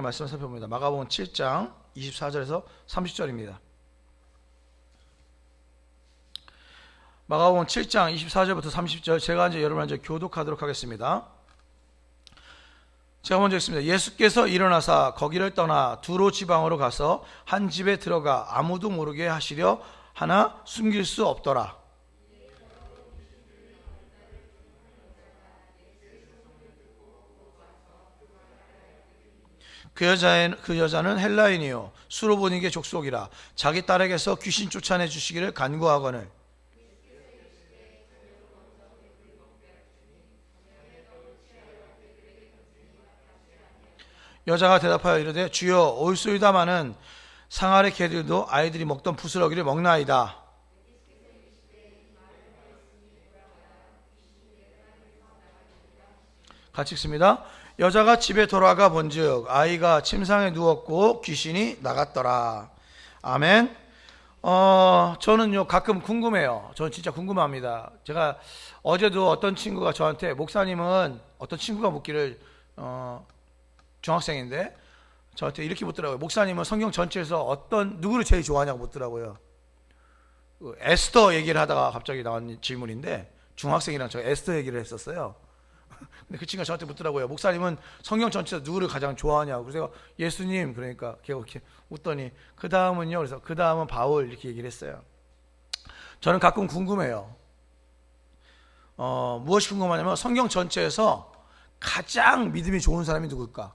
말씀을 살펴봅니다. 마가복음 7장 24절에서 30절입니다. 마가복음 7장 24절부터 30절 제가 이제 여러분한테 교독하도록 하겠습니다. 제가 먼저 읽습니다. 예수께서 일어나사 거기를 떠나 두로 지방으로 가서 한 집에 들어가 아무도 모르게 하시려 하나 숨길 수 없더라. 그 여자는 헬라인이요 수로보니게 족속이라 자기 딸에게서 귀신 쫓아내 주시기를 간구하거늘 여자가 대답하여 이르되 주여 올소이다마는 상아래 개들도 아이들이 먹던 부스러기를 먹나이다. 같이 읽습니다. 여자가 집에 돌아가 본즉 아이가 침상에 누웠고 귀신이 나갔더라. 아멘. 저는요 가끔 궁금해요. 저는 진짜 궁금합니다. 제가 어제도 어떤 친구가 저한테 목사님은 어떤 친구가 묻기를 중학생인데 저한테 이렇게 묻더라고요. 목사님은 성경 전체에서 어떤 누구를 제일 좋아하냐고 묻더라고요. 에스더 얘기를 하다가 갑자기 나온 질문인데 중학생이랑 저 에스더 얘기를 했었어요. 근데 그 친구가 저한테 묻더라고요. 목사님은 성경 전체에서 누구를 가장 좋아하냐고. 그래서 예수님 그러니까 걔가 이렇게 웃더니 그 다음은요. 그래서 그 다음은 바울 이렇게 얘기를 했어요. 저는 가끔 궁금해요. 무엇이 궁금하냐면 성경 전체에서 가장 믿음이 좋은 사람이 누굴까?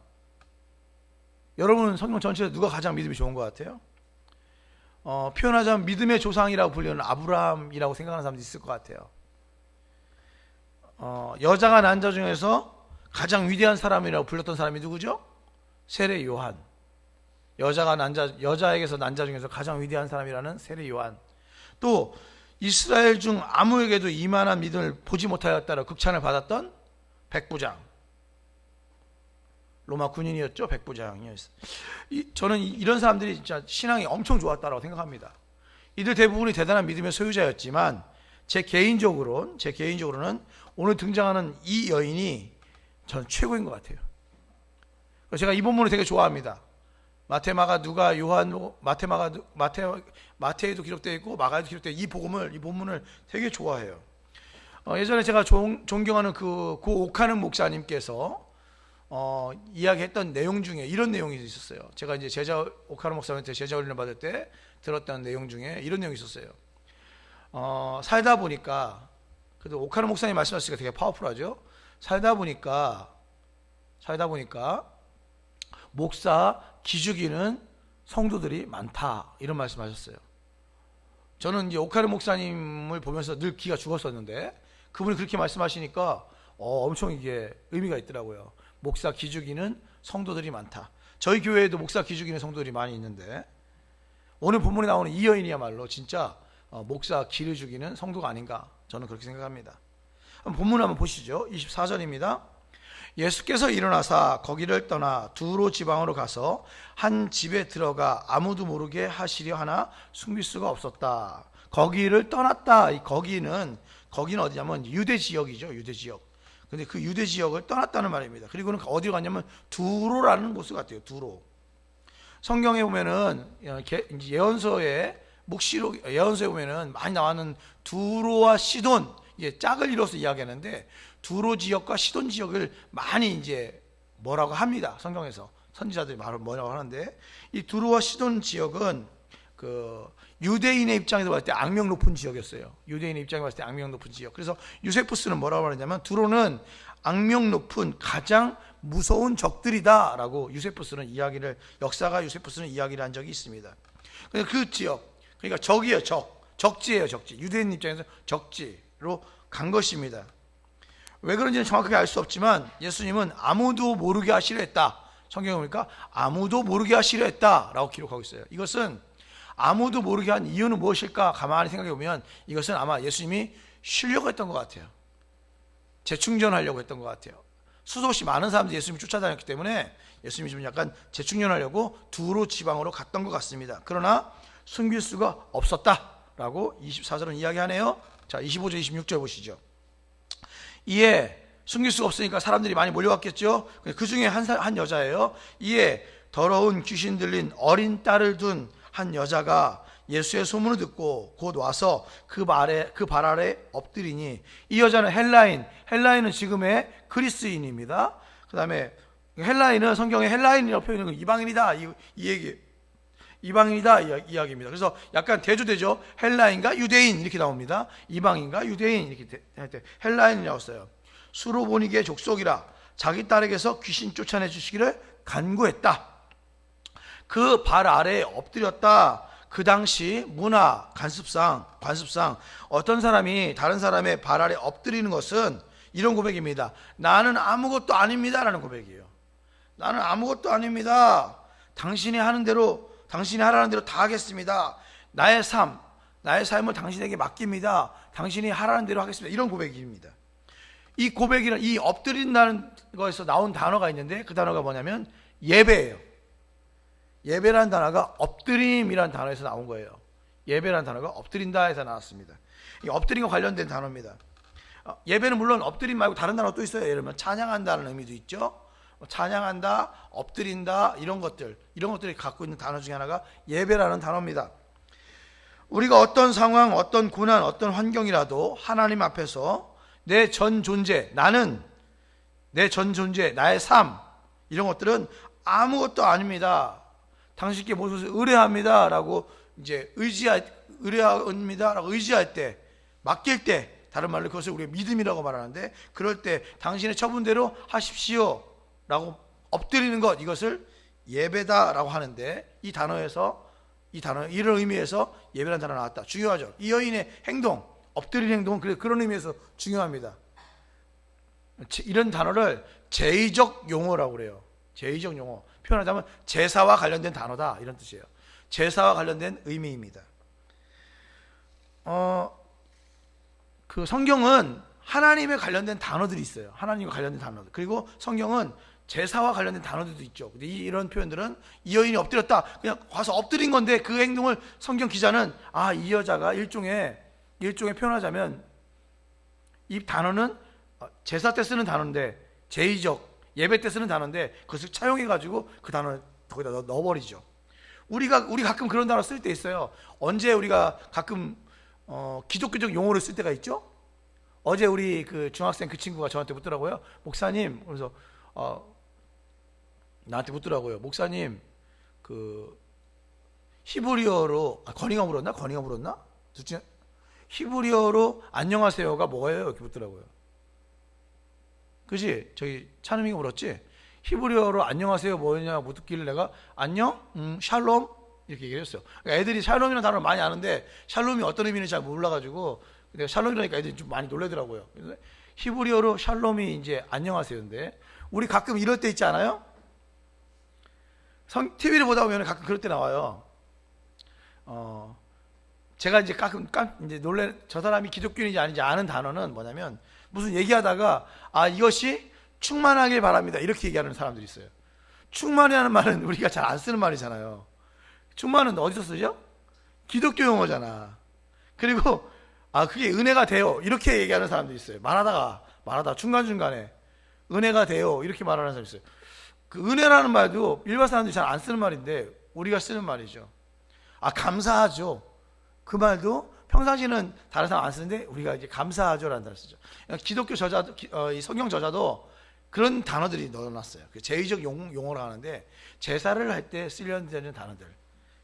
여러분 성경 전체에서 누가 가장 믿음이 좋은 것 같아요? 표현하자면 믿음의 조상이라고 불리는 아브라함이라고 생각하는 사람도 있을 것 같아요. 여자가 난 자 중에서 가장 위대한 사람이라고 불렸던 사람이 누구죠? 세례 요한. 여자에게서 난 자 중에서 가장 위대한 사람이라는 세례 요한. 또 이스라엘 중 아무에게도 이만한 믿음을 보지 못하였다라 극찬을 받았던 백부장. 로마 군인이었죠. 백부장이었어요. 저는 이런 사람들이 진짜 신앙이 엄청 좋았다고 생각합니다. 이들 대부분이 대단한 믿음의 소유자였지만 제 개인적으로는 오늘 등장하는 이 여인이 저는 최고인 것 같아요. 제가 이 본문을 되게 좋아합니다. 마태, 마가, 누가, 요한, 마태에도 기록되어 있고 마가에도 기록되어 있고 이 본문을 되게 좋아해요. 예전에 제가 존경하는 그 오카는 목사님께서 이야기했던 내용 중에 이런 내용이 있었어요. 제가 이제 오카는 목사님한테 제자 훈련을 받을 때 들었던 내용 중에 이런 내용이 있었어요. 살다 보니까 그래도 오카는 목사님 말씀하시니까 되게 파워풀하죠. 살다 보니까 목사 기죽이는 성도들이 많다 이런 말씀하셨어요. 저는 이제 오카는 목사님을 보면서 늘 기가 죽었었는데 그분이 그렇게 말씀하시니까 엄청 이게 의미가 있더라고요. 목사 기죽이는 성도들이 많다. 저희 교회에도 목사 기죽이는 성도들이 많이 있는데 오늘 본문에 나오는 이 여인이야말로 진짜 목사 기를 죽이는 성도가 아닌가 저는 그렇게 생각합니다. 본문 한번 보시죠. 24절입니다. 예수께서 일어나사 거기를 떠나 두로 지방으로 가서 한 집에 들어가 아무도 모르게 하시려 하나 숨길 수가 없었다. 거기를 떠났다. 이 거기는 어디냐면 유대 지역이죠. 유대 지역. 근데 그 유대 지역을 떠났다는 말입니다. 그리고는 어디로 갔냐면 두로라는 곳을 갔대요. 두로. 성경에 보면은 예언서에 예언서에 보면은 많이 나오는 두로와 시돈, 이게 짝을 이뤄서 이야기하는데 두로 지역과 시돈 지역을 많이 이제 뭐라고 합니다. 성경에서 선지자들이 뭐라고 하는데 이 두로와 시돈 지역은 그 유대인의 입장에서 봤을 때 악명 높은 지역이었어요. 유대인의 입장에 봤을 때 악명 높은 지역. 그래서 유세푸스는 뭐라고 하냐면 두로는 악명 높은 가장 무서운 적들이다라고 역사가 유세푸스는 이야기를 한 적이 있습니다. 그 지역, 그러니까 적이에요. 적지예요. 적지. 유대인 입장에서 적지로 간 것입니다. 왜 그런지는 정확하게 알 수 없지만 예수님은 아무도 모르게 하시려 했다. 성경에 보니까 아무도 모르게 하시려 했다라고 기록하고 있어요. 이것은 아무도 모르게 한 이유는 무엇일까 가만히 생각해 보면 이것은 아마 예수님이 쉬려고 했던 것 같아요. 재충전하려고 했던 것 같아요. 수도 없이 많은 사람들이 예수님을 쫓아다녔기 때문에 예수님이 좀 약간 재충전하려고 두로 지방으로 갔던 것 같습니다. 그러나 숨길 수가 없었다라고 24절은 이야기하네요. 자, 25절 26절 보시죠. 이에 숨길 수가 없으니까 사람들이 많이 몰려왔겠죠. 그 중에 한 여자예요. 이에 더러운 귀신 들린 어린 딸을 둔 한 여자가 예수의 소문을 듣고 곧 와서 그 발 아래 엎드리니, 이 여자는 헬라인은 지금의 그리스인입니다. 그 다음에 헬라인은 성경에 헬라인이라고 표현하는 건 이방인이다, 이 얘기, 이방인이다 이야기입니다. 그래서 약간 대조되죠. 헬라인과 유대인 이렇게 나옵니다. 이방인과 유대인 이렇게 할 때 헬라인이라고 써요. 수로보니게 족속이라 자기 딸에게서 귀신 쫓아내 주시기를 간구했다. 그 발 아래에 엎드렸다. 그 당시 문화 관습상 어떤 사람이 다른 사람의 발 아래 엎드리는 것은 이런 고백입니다. 나는 아무것도 아닙니다 라는 고백이에요. 나는 아무것도 아닙니다. 당신이 하라는 대로 다 하겠습니다. 나의 삶을 당신에게 맡깁니다. 당신이 하라는 대로 하겠습니다. 이런 고백입니다. 이 고백이란, 이 엎드린다는 것에서 나온 단어가 있는데, 그 단어가 뭐냐면 예배예요. 예배라는 단어가 엎드림이라는 단어에서 나온 거예요. 예배라는 단어가 엎드린다에서 나왔습니다. 이 엎드림과 관련된 단어입니다. 예배는 물론 엎드림 말고 다른 단어가 또 있어요. 예를 들면 찬양한다는 의미도 있죠. 찬양한다, 엎드린다, 이런 것들이 갖고 있는 단어 중에 하나가 예배라는 단어입니다. 우리가 어떤 상황, 어떤 고난, 어떤 환경이라도 하나님 앞에서 내 전 존재, 나의 삶, 이런 것들은 아무것도 아닙니다, 당신께 모든 것을 의뢰합니다 라고 이제 의뢰합니다 라고 의지할 때, 맡길 때, 다른 말로 그것을 우리가 믿음이라고 말하는데, 그럴 때 당신의 처분대로 하십시오 라고 엎드리는 것, 이것을 예배다 라고 하는데, 이런 의미에서 예배라는 단어가 나왔다. 중요하죠. 이 여인의 행동, 엎드리는 행동은 그런 의미에서 중요합니다. 이런 단어를 제의적 용어라고 그래요. 제의적 용어, 표현하자면 제사와 관련된 단어다, 이런 뜻이에요. 제사와 관련된 의미입니다. 그 성경은 하나님에 관련된 단어들이 있어요. 하나님과 관련된 단어들. 그리고 성경은 제사와 관련된 단어들도 있죠. 근데 이런 표현들은, 이 여인이 엎드렸다, 그냥 가서 엎드린 건데, 그 행동을 성경 기자는 이 여자가 일종의 표현하자면, 이 단어는 제사 때 쓰는 단어인데, 제의적 예배 때 쓰는 단어인데, 그것을 차용해가지고 그 단어를 거기다 넣어버리죠. 우리 가끔 그런 단어 쓸 때 있어요. 언제 우리가 가끔 기독교적 용어를 쓸 때가 있죠? 어제 우리 그 중학생 그 친구가 저한테 묻더라고요. 목사님, 그래서 나한테 묻더라고요. 목사님, 그 히브리어로 건이가 물었나? 둘 중에 히브리어로 안녕하세요가 뭐예요? 이렇게 묻더라고요. 그지? 저기 찬음이가 물었지? 히브리어로 안녕하세요 뭐냐 묻길래 내가 안녕? 샬롬? 이렇게 얘기를 했어요. 그러니까 애들이 샬롬이라는 단어를 많이 아는데 샬롬이 어떤 의미인지 잘 몰라가지고 내가 샬롬이라니까 애들이 좀 많이 놀라더라고요. 그래서 히브리어로 샬롬이 이제 안녕하세요인데, 우리 가끔 이럴 때 있지 않아요? TV를 보다 보면 가끔 그럴 때 나와요. 제가 이제 가끔 이제 저 사람이 기독교인인지 아닌지 아는 단어는 뭐냐면, 무슨 얘기하다가 이것이 충만하길 바랍니다 이렇게 얘기하는 사람들이 있어요. 충만이라는 말은 우리가 잘 안 쓰는 말이잖아요. 충만은 어디서 쓰죠? 기독교 용어잖아. 그리고 그게 은혜가 돼요 이렇게 얘기하는 사람들이 있어요. 말하다가 중간중간에 은혜가 돼요 이렇게 말하는 사람이 있어요. 그 은혜라는 말도 일반 사람들이 잘 안 쓰는 말인데 우리가 쓰는 말이죠. 감사하죠. 그 말도 평상시는 다른 사람 안 쓰는데 우리가 이제 감사하죠라는 단어를 쓰죠. 기독교 저자도, 이 성경 저자도 그런 단어들이 넣어놨어요. 그 제의적 용어를 하는데, 제사를 할 때 쓰려는 단어들,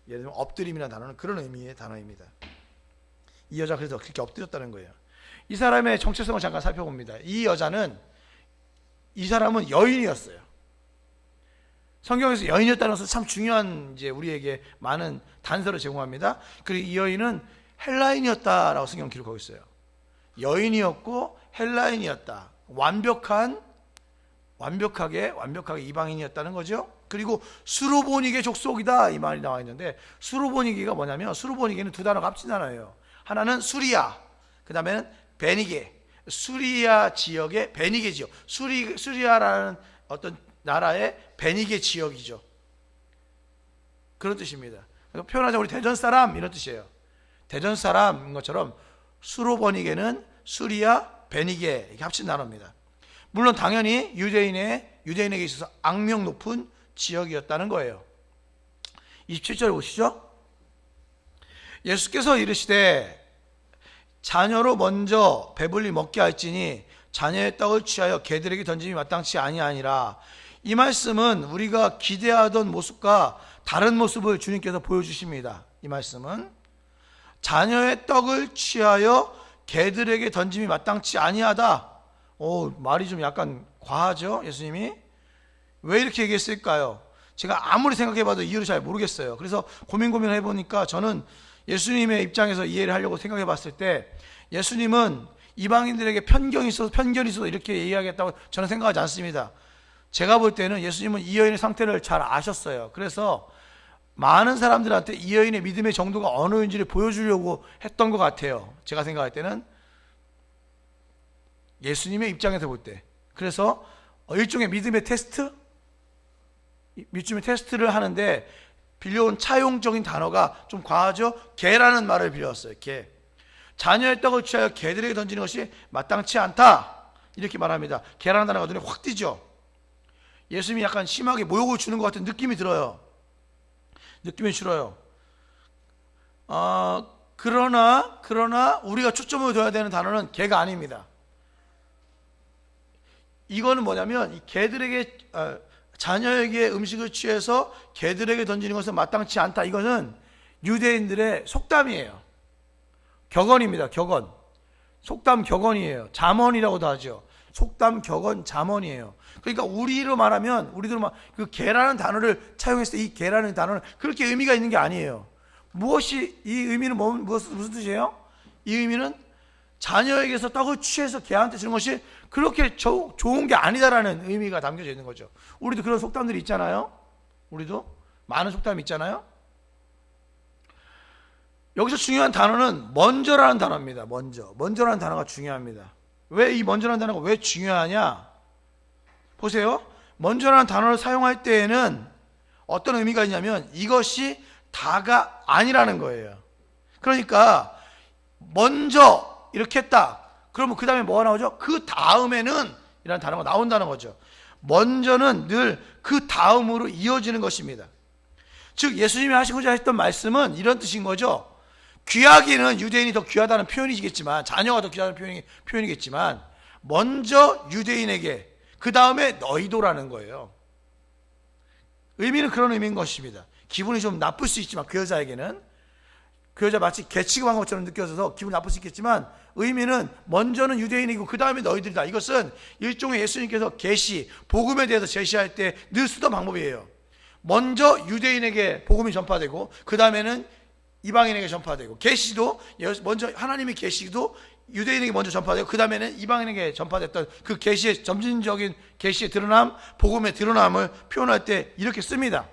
예를 들면 엎드림이라는 단어는 그런 의미의 단어입니다. 이 여자가 그래서 그렇게 엎드렸다는 거예요. 이 사람의 정체성을 잠깐 살펴봅니다. 이 사람은 여인이었어요. 성경에서 여인이었다는 것은 참 중요한, 이제 우리에게 많은 단서를 제공합니다. 그리고 이 여인은 헬라인이었다라고 성경 기록하고 있어요. 여인이었고 헬라인이었다. 완벽하게 이방인이었다는 거죠. 그리고 수로보니게 족속이다 이 말이 나와 있는데, 수로보니게가 뭐냐면, 수로보니게는 두 단어가 합친 단어예요. 하나는 수리아, 그 다음에는 베니게. 수리아 지역의 베니게 지역, 수리아라는 어떤 나라의 베니게 지역이죠. 그런 뜻입니다. 표현하자면 우리 대전 사람 이런 뜻이에요. 대전 사람인 것처럼 수로보니게는 수리아, 베니게 이렇게 합친 단어입니다. 물론 당연히 유대인에게 있어서 악명 높은 지역이었다는 거예요. 27절 보시죠. 예수께서 이르시되 자녀로 먼저 배불리 먹게 할지니 자녀의 떡을 취하여 개들에게 던짐이 마땅치 아니하니라. 이 말씀은 우리가 기대하던 모습과 다른 모습을 주님께서 보여주십니다. 이 말씀은 자녀의 떡을 취하여 개들에게 던짐이 마땅치 아니하다. 말이 좀 약간 과하죠? 예수님이 왜 이렇게 얘기했을까요? 제가 아무리 생각해봐도 이유를 잘 모르겠어요. 그래서 고민을 해보니까 저는 예수님의 입장에서 이해를 하려고 생각해봤을 때 예수님은 이방인들에게 편견이 있어서 이렇게 얘기하겠다고 저는 생각하지 않습니다. 제가 볼 때는 예수님은 이 여인의 상태를 잘 아셨어요. 그래서 많은 사람들한테 이 여인의 믿음의 정도가 어느 인지를 보여주려고 했던 것 같아요. 제가 생각할 때는 예수님의 입장에서 볼 때. 그래서 일종의 믿음의 테스트를 하는데 빌려온 차용적인 단어가 좀 과하죠? 개라는 말을 빌려왔어요. 개. 자녀의 떡을 취하여 개들에게 던지는 것이 마땅치 않다. 이렇게 말합니다. 개라는 단어가 눈에 확 띄죠? 예수님이 약간 심하게 모욕을 주는 것 같은 느낌이 들어요. 느낌이 들어요. 그러나 우리가 초점을 둬야 되는 단어는 개가 아닙니다. 이거는 뭐냐면 이 개들에게 자녀에게 음식을 취해서 개들에게 던지는 것은 마땅치 않다. 이거는 유대인들의 속담이에요. 격언입니다. 격언. 속담 격언이에요. 잠언이라고도 하죠. 속담 격언 잠언이에요. 그러니까 우리로 말하면 그 개라는 단어를 차용했을 때 이 개라는 단어는 그렇게 의미가 있는 게 아니에요. 이 의미는 무슨 뜻이에요? 이 의미는 자녀에게서 떡을 취해서 개한테 주는 것이 그렇게 좋은 게 아니다라는 의미가 담겨져 있는 거죠. 우리도 그런 속담들이 있잖아요. 우리도 많은 속담이 있잖아요. 여기서 중요한 단어는 먼저라는 단어입니다. 먼저라는 단어가 중요합니다. 왜 이 먼저라는 단어가 왜 중요하냐? 보세요. 먼저라는 단어를 사용할 때에는 어떤 의미가 있냐면 이것이 다가 아니라는 거예요. 그러니까 먼저 이렇게 했다. 그러면 그 다음에 뭐가 나오죠? 그 다음에는 이라는 단어가 나온다는 거죠. 먼저는 늘 그 다음으로 이어지는 것입니다. 즉 예수님이 하시고자 했던 말씀은 이런 뜻인 거죠. 귀하기는 유대인이 더 귀하다는 표현이겠지만, 자녀가 더 귀하다는 표현이겠지만, 먼저 유대인에게, 그 다음에 너희도라는 거예요. 의미는 그런 의미인 것입니다. 기분이 좀 나쁠 수 있지만 그 여자에게는, 그 여자 마치 개 취급한 것처럼 느껴져서 기분이 나쁠 수 있겠지만, 의미는 먼저는 유대인이고 그 다음에 너희들이다. 이것은 일종의 예수님께서 복음에 대해서 제시할 때 늘 쓰던 방법이에요. 먼저 유대인에게 복음이 전파되고 그 다음에는 이방인에게 전파되고, 계시도 먼저 하나님의 계시도 유대인에게 먼저 전파되고 그 다음에는 이방인에게 전파됐던 그 계시의 점진적인 계시의 드러남, 복음의 드러남을 표현할 때 이렇게 씁니다.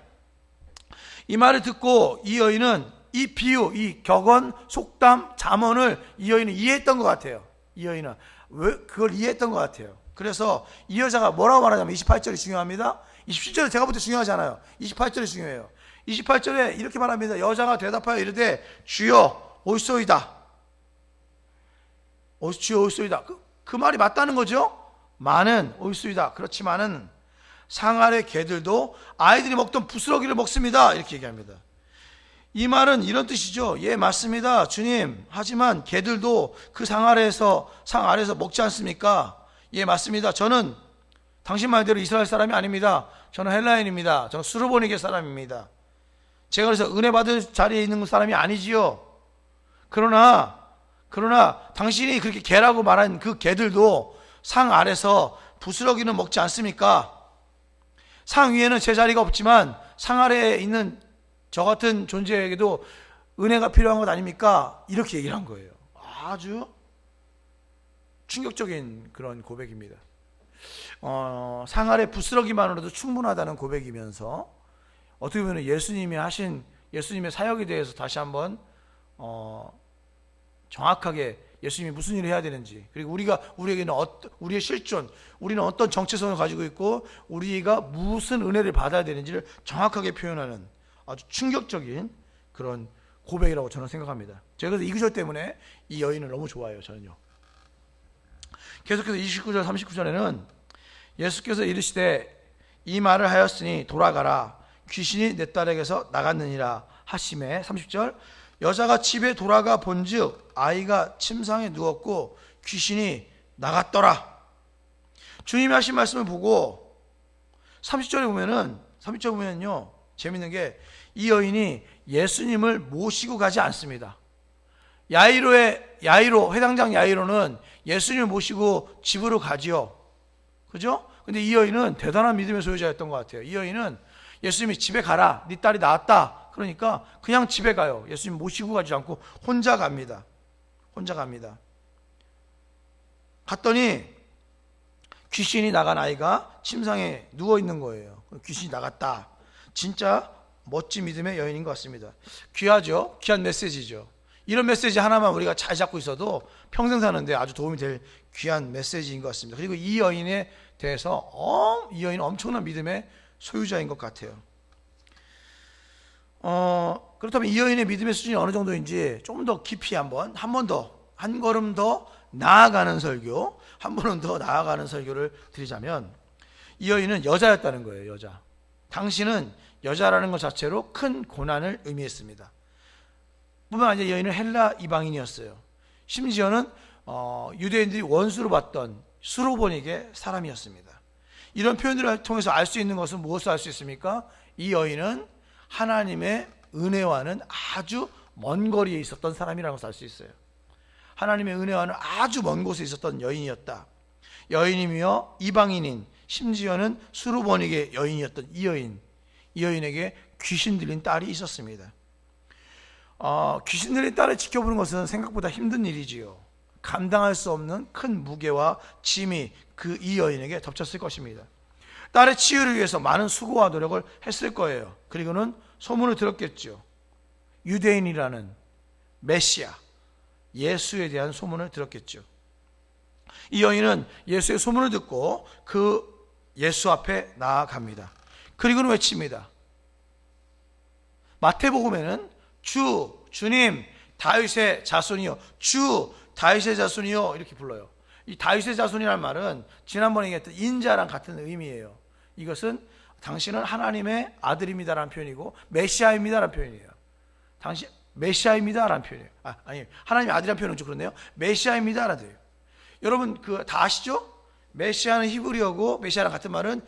이 말을 듣고 이 여인은 이 비유, 이 격언, 속담, 잠언을 이 여인은 이해했던 것 같아요. 이 여인은 왜 그걸 이해했던 것 같아요. 그래서 이 여자가 뭐라고 말하냐면 28절이 중요합니다. 27절은 제가 볼 때 중요하지 않아요. 28절이 중요해요. 28절에 이렇게 말합니다. 여자가 대답하여 이르되 주여 올소이다. 주여 올소이다. 그 말이 맞다는 거죠. 많은 올소이다. 그렇지만은 상 아래 개들도 아이들이 먹던 부스러기를 먹습니다. 이렇게 얘기합니다. 이 말은 이런 뜻이죠. 예, 맞습니다, 주님. 하지만 개들도 그 상 아래에서 먹지 않습니까? 예, 맞습니다. 저는 당신 말대로 이스라엘 사람이 아닙니다. 저는 헬라인입니다. 저는 수르보니게 사람입니다. 제가 그래서 은혜 받을 자리에 있는 사람이 아니지요. 그러나 당신이 그렇게 개라고 말한 그 개들도 상 아래서 부스러기는 먹지 않습니까? 상 위에는 제 자리가 없지만 상 아래에 있는 저 같은 존재에게도 은혜가 필요한 것 아닙니까? 이렇게 얘기를 한 거예요. 아주 충격적인 그런 고백입니다. 상 아래 부스러기만으로도 충분하다는 고백이면서 어떻게 보면 예수님이 하신 예수님의 사역에 대해서 다시 한번 정확하게 예수님이 무슨 일을 해야 되는지, 그리고 우리에게는 우리의 실존, 우리는 어떤 정체성을 가지고 있고 우리가 무슨 은혜를 받아야 되는지를 정확하게 표현하는 아주 충격적인 그런 고백이라고 저는 생각합니다. 제가 그래서 이 구절 때문에 이 여인을 너무 좋아해요. 저는요. 계속해서 29절 39절에는 예수께서 이르시되 이 말을 하였으니 돌아가라 귀신이 내 딸에게서 나갔느니라 하심에 30절 여자가 집에 돌아가 본즉 아이가 침상에 누웠고 귀신이 나갔더라. 주님이 하신 말씀을 보고 30절에 보면은요 재밌는 게 이 여인이 예수님을 모시고 가지 않습니다. 야이로 회당장 야이로는 예수님을 모시고 집으로 가지요. 그죠? 근데 이 여인은 대단한 믿음의 소유자였던 것 같아요. 이 여인은 예수님이 집에 가라, 네 딸이 나았다 그러니까 그냥 집에 가요. 예수님 모시고 가지 않고 혼자 갑니다. 갔더니 귀신이 나간 아이가 침상에 누워 있는 거예요. 귀신이 나갔다. 진짜 멋진 믿음의 여인인 것 같습니다. 귀하죠? 귀한 메시지죠. 이런 메시지 하나만 우리가 잘 잡고 있어도 평생 사는데 아주 도움이 될 귀한 메시지인 것 같습니다. 그리고 이 여인에 대해서 이 여인은 엄청난 믿음의 소유자인 것 같아요. 그렇다면 이 여인의 믿음의 수준이 어느 정도인지 조금 더 깊이 한 걸음 더 나아가는 설교, 한 걸음 더 나아가는 설교를 드리자면 이 여인은 여자였다는 거예요. 여자. 당신은 여자라는 것 자체로 큰 고난을 의미했습니다. 뿐만 아니라 여인은 헬라 이방인이었어요. 심지어는 유대인들이 원수로 봤던 수로보닉의 사람이었습니다. 이런 표현들을 통해서 알 수 있는 것은 무엇을 알 수 있습니까? 이 여인은 하나님의 은혜와는 아주 먼 거리에 있었던 사람이라는 것을 알 수 있어요. 하나님의 은혜와는 아주 먼 곳에 있었던 여인이었다. 여인이며 이방인인 심지어는 수로보닉의 여인이었던 이 여인에게 귀신 들린 딸이 있었습니다. 귀신 들린 딸을 지켜보는 것은 생각보다 힘든 일이지요. 감당할 수 없는 큰 무게와 짐이 그 이 여인에게 덮쳤을 것입니다. 딸의 치유를 위해서 많은 수고와 노력을 했을 거예요. 그리고는 소문을 들었겠죠. 유대인이라는 메시아 예수에 대한 소문을 들었겠죠. 이 여인은 예수의 소문을 듣고 그 예수 앞에 나아갑니다. 그리고는 외칩니다. 마태복음에는 주님 다윗의 자손이요, 주 다윗의 자손이요 이렇게 불러요. 이 다윗의 자손이라는 말은 지난번에 얘기했던 인자랑 같은 의미예요. 이것은 당신은 하나님의 아들입니다라는 표현이고 메시아입니다라는 표현이에요. 당신 메시아입니다라는 표현이에요. 아니 하나님의 아들이라는 표현은 좀 그렇네요. 메시아입니다라는 표현이에요. 여러분 다 아시죠? 메시아는 히브리어고 메시아랑 같은 말은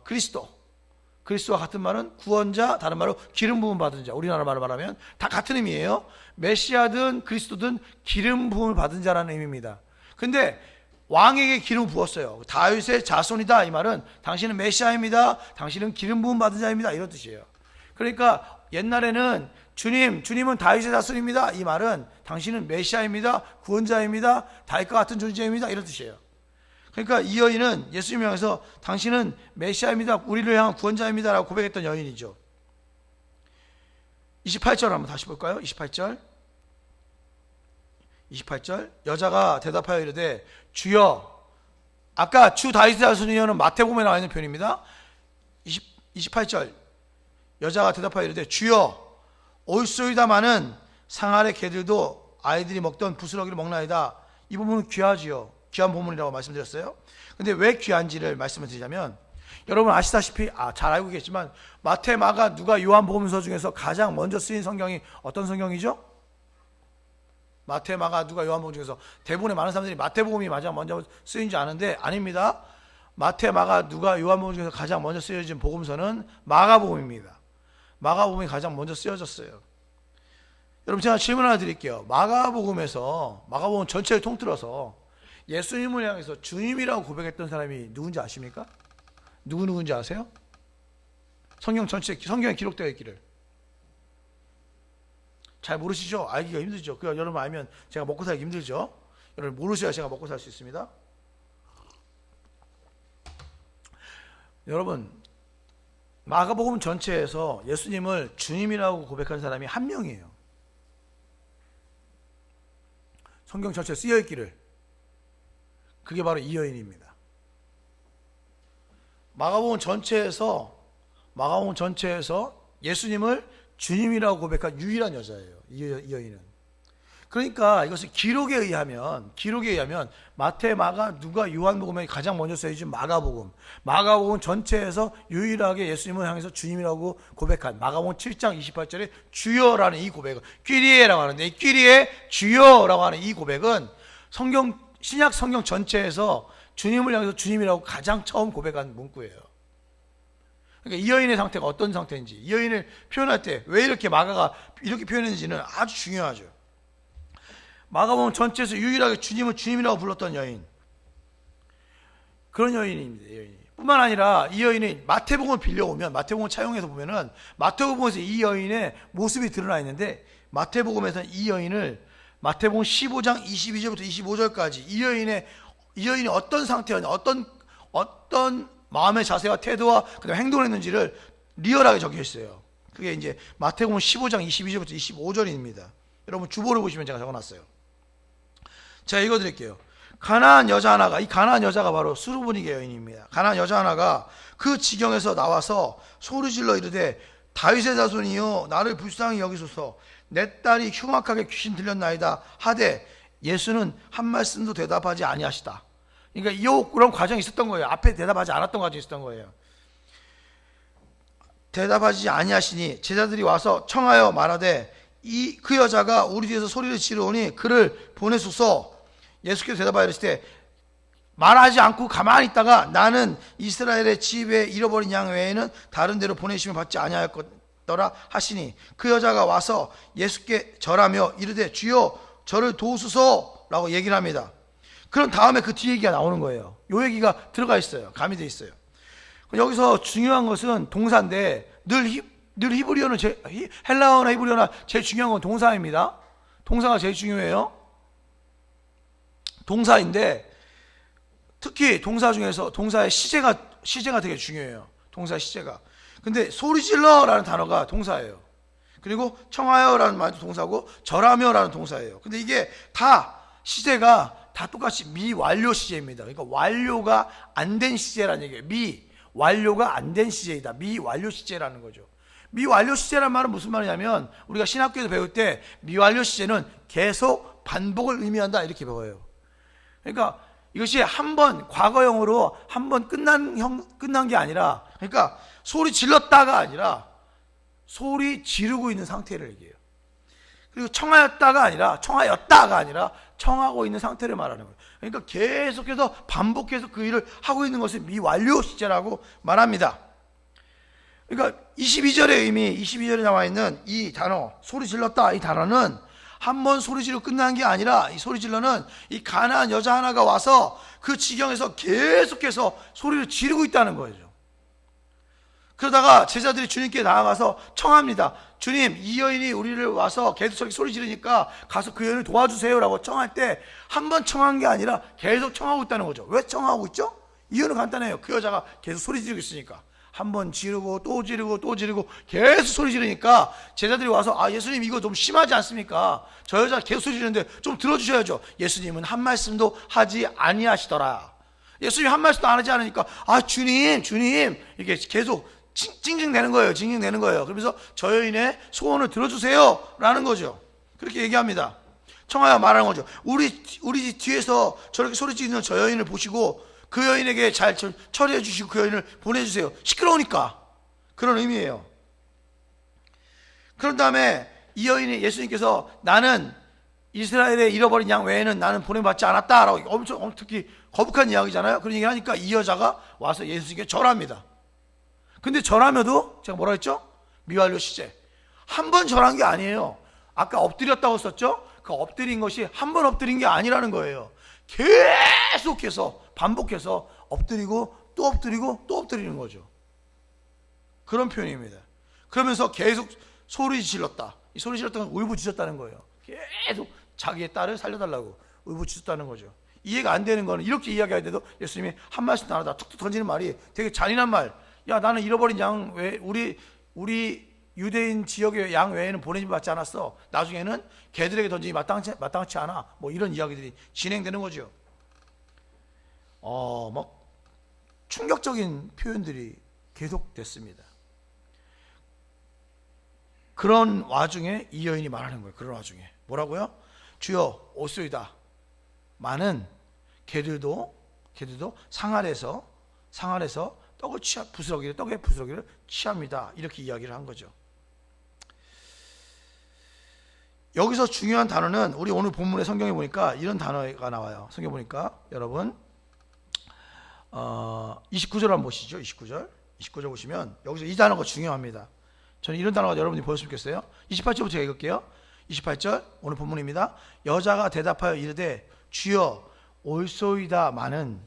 그리스도와 같은 말은 구원자, 다른 말로 기름 부음 받은 자. 우리나라 말로 말하면 다 같은 의미예요. 메시아든 그리스도든 기름 부음을 받은 자라는 의미입니다. 근데 왕에게 기름 부었어요. 다윗의 자손이다 이 말은 당신은 메시아입니다, 당신은 기름 부음 받은 자입니다 이런 뜻이에요. 그러니까 옛날에는 주님은 다윗의 자손입니다 이 말은 당신은 메시아입니다, 구원자입니다, 다윗과 같은 존재입니다 이런 뜻이에요. 그러니까 이 여인은 예수님을 향해서 당신은 메시아입니다, 우리를 향한 구원자입니다 라고 고백했던 여인이죠. 28절 한번 다시 볼까요? 28절 여자가 대답하여 이르되 주여, 아까 주 다윗의 자손이여는 마태복음에 나와 있는 표현입니다. 28절 여자가 대답하여 이르되 주여 올소이다마는 상 아래 개들도 아이들이 먹던 부스러기를 먹나이다. 이 부분은 귀하지요. 귀한 본문이라고 말씀드렸어요. 근데 왜 귀한지를 말씀을 드리자면 여러분 아시다시피 잘 알고 계시지만 마태, 마가, 누가, 요한복음서 중에서 가장 먼저 쓰인 성경이 어떤 성경이죠? 마태, 마가, 누가, 요한복음 중에서 대부분의 많은 사람들이 마태복음이 가장 먼저 쓰인 줄 아는데 아닙니다. 마태, 마가, 누가, 요한복음 중에서 가장 먼저 쓰여진 복음서는 마가복음입니다. 마가복음이 가장 먼저 쓰여졌어요. 여러분 제가 질문 하나 드릴게요. 마가복음 전체를 통틀어서 예수님을 향해서 주님이라고 고백했던 사람이 누군지 아십니까? 누군지 아세요? 성경에 기록되어 있기를. 잘 모르시죠? 알기가 힘들죠. 여러분 알면 제가 먹고 살기 힘들죠. 여러분 모르셔야 제가 먹고 살 수 있습니다. 여러분 마가복음 전체에서 예수님을 주님이라고 고백한 사람이 한 명이에요. 성경 전체에 쓰여있기를. 그게 바로 이 여인입니다. 마가복음 전체에서 예수님을 주님이라고 고백한 유일한 여자예요. 이 여인은. 그러니까 이것을 기록에 의하면 마태, 마가, 누가, 요한복음에 가장 먼저 써있는 마가복음 전체에서 유일하게 예수님을 향해서 주님이라고 고백한 마가복음 7장 28절에 주여라는 이 고백은 끼리에라고 하는데, 이 끼리에 주여라고 하는 이 고백은 신약 성경 전체에서 주님을 향해서 주님이라고 가장 처음 고백한 문구예요. 그러니까 이 여인의 상태가 어떤 상태인지, 이 여인을 표현할 때 왜 이렇게 마가가 이렇게 표현했는지는 아주 중요하죠. 마가복음 전체에서 유일하게 주님을 주님이라고 불렀던 여인, 그런 여인입니다. 여인이. 뿐만 아니라 이 여인이 마태복음을 빌려오면, 마태복음을 차용해서 보면은 마태복음에서 이 여인의 모습이 드러나 있는데, 마태복음에서는 이 여인을 마태복음 15장 22절부터 25절까지 이 여인이 어떤 상태였냐, 어떤 마음의 자세와 태도와 그다음에 행동을 했는지를 리얼하게 적혀 있어요. 그게 이제 마태복음 15장 22절부터 25절입니다. 여러분 주보를 보시면 제가 적어놨어요. 제가 읽어드릴게요. 가나안 여자 하나가, 이 가나안 여자가 바로 수르보니게 여인입니다. 가나안 여자 하나가 그 지경에서 나와서 소리질러 이르되 다윗의 자손이여 나를 불쌍히 여기소서, 내 딸이 흉악하게 귀신 들렸나이다 하되 예수는 한 말씀도 대답하지 아니하시다. 그러니까 그런 과정이 있었던 거예요. 앞에 대답하지 않았던 과정이 있었던 거예요. 대답하지 아니하시니 제자들이 와서 청하여 말하되 그 여자가 우리 뒤에서 소리를 지르오니 그를 보내소서. 예수께서 대답하여 이르시되 말하지 않고 가만히 있다가 나는 이스라엘의 집에 잃어버린 양 외에는 다른 데로 보내심을 받지 아니하였더라 하시니, 그 여자가 와서 예수께 절하며 이르되 주여 저를 도우소서라고 얘기를 합니다. 그런 다음에 그 뒤 얘기가 나오는 거예요. 요 얘기가 들어가 있어요. 가미되어 있어요. 여기서 중요한 것은 동사인데, 늘 히브리어는 헬라어나 히브리어나 제일 중요한 건 동사입니다. 동사가 제일 중요해요. 동사인데 특히 동사 중에서 동사의 시제가 되게 중요해요. 동사의 시제가. 근데 소리질러라는 단어가 동사예요. 그리고 청하여라는 말도 동사고 절하며라는 동사예요. 근데 이게 다 시제가 다 똑같이 미완료 시제입니다. 그러니까 완료가 안 된 시제라는 얘기예요. 완료가 안 된 시제이다. 미완료 시제라는 거죠. 미완료 시제란 말은 무슨 말이냐면, 우리가 신학교에서 배울 때 미완료 시제는 계속 반복을 의미한다 이렇게 배워요. 그러니까 이것이 과거형으로 한 번 끝난 게 아니라, 그러니까 소리 질렀다가 아니라 소리 지르고 있는 상태를 얘기해요. 그리고 청하였다가 아니라 청하고 있는 상태를 말하는 거예요. 그러니까 계속해서 반복해서 그 일을 하고 있는 것을 미완료 시제라고 말합니다. 그러니까 22절에 나와 있는 이 단어, 소리 질렀다, 이 단어는 한 번 소리 지르고 끝난 게 아니라, 이 소리 질러는 이 가나안 여자 하나가 와서 그 지경에서 계속해서 소리를 지르고 있다는 거죠. 그러다가 제자들이 주님께 나아가서 청합니다. 주님, 이 여인이 우리를 와서 계속 저렇게 소리 지르니까 가서 그 여인을 도와주세요 라고 청할 때 한 번 청한 게 아니라 계속 청하고 있다는 거죠. 왜 청하고 있죠? 이유는 간단해요. 그 여자가 계속 소리 지르고 있으니까. 한 번 지르고 또 지르고 계속 소리 지르니까 제자들이 와서 예수님 이거 좀 심하지 않습니까? 저 여자 계속 소리 지르는데 좀 들어주셔야죠. 예수님은 한 말씀도 하지 아니하시더라. 예수님이 한 말씀도 안 하지 않으니까 주님 이렇게 계속 찡찡대는 거예요. 그러면서 저 여인의 소원을 들어주세요 라는 거죠. 그렇게 얘기합니다. 청하여 말하는 거죠. 우리 뒤에서 저렇게 소리 지르는 저 여인을 보시고 그 여인에게 잘 처리해 주시고 그 여인을 보내주세요. 시끄러우니까. 그런 의미예요. 그런 다음에 이 여인이, 예수님께서 나는 이스라엘의 잃어버린 양 외에는 나는 보냄받지 않았다라고 엄청 특히 거북한 이야기잖아요. 그런 얘기를 하니까 이 여자가 와서 예수님께 절합니다. 근데 절하며도 제가 뭐라 했죠? 미완료 시제. 한 번 절한 게 아니에요. 아까 엎드렸다고 썼죠? 그 엎드린 것이 한 번 엎드린 게 아니라는 거예요. 계속해서 반복해서 엎드리고 또 엎드리는 거죠. 그런 표현입니다. 그러면서 계속 소리 질렀다. 이 소리 질렀다는 건 울부짖었다는 거예요. 계속 자기의 딸을 살려달라고 울부짖었다는 거죠. 이해가 안 되는 거는 이렇게 이야기할 때도 예수님이 한 말씀도 안 하다 툭툭 던지는 말이 되게 잔인한 말. 야, 나는 잃어버린 양 외 우리 유대인 지역의 양 외에는 보내짐 받지 않았어. 나중에는 개들에게 던지기 마땅치 않아. 뭐 이런 이야기들이 진행되는 거죠. 막 충격적인 표현들이 계속됐습니다. 그런 와중에 이 여인이 말하는 거예요. 그런 와중에 뭐라고요? 주여 옳소이다. 많은 개들도 상알에서 떡을 떡의 부스러기를 취합니다. 이렇게 이야기를 한 거죠. 여기서 중요한 단어는 우리 오늘 본문의 성경에 보니까 이런 단어가 나와요. 성경 보니까 여러분 29절 한번 보시죠. 29절 보시면 여기서 이 단어가 중요합니다. 저는 이런 단어가 여러분이 보였으면 좋겠어요. 28절부터 제가 읽을게요. 28절 오늘 본문입니다. 여자가 대답하여 이르되 주여 옳소이다. 많은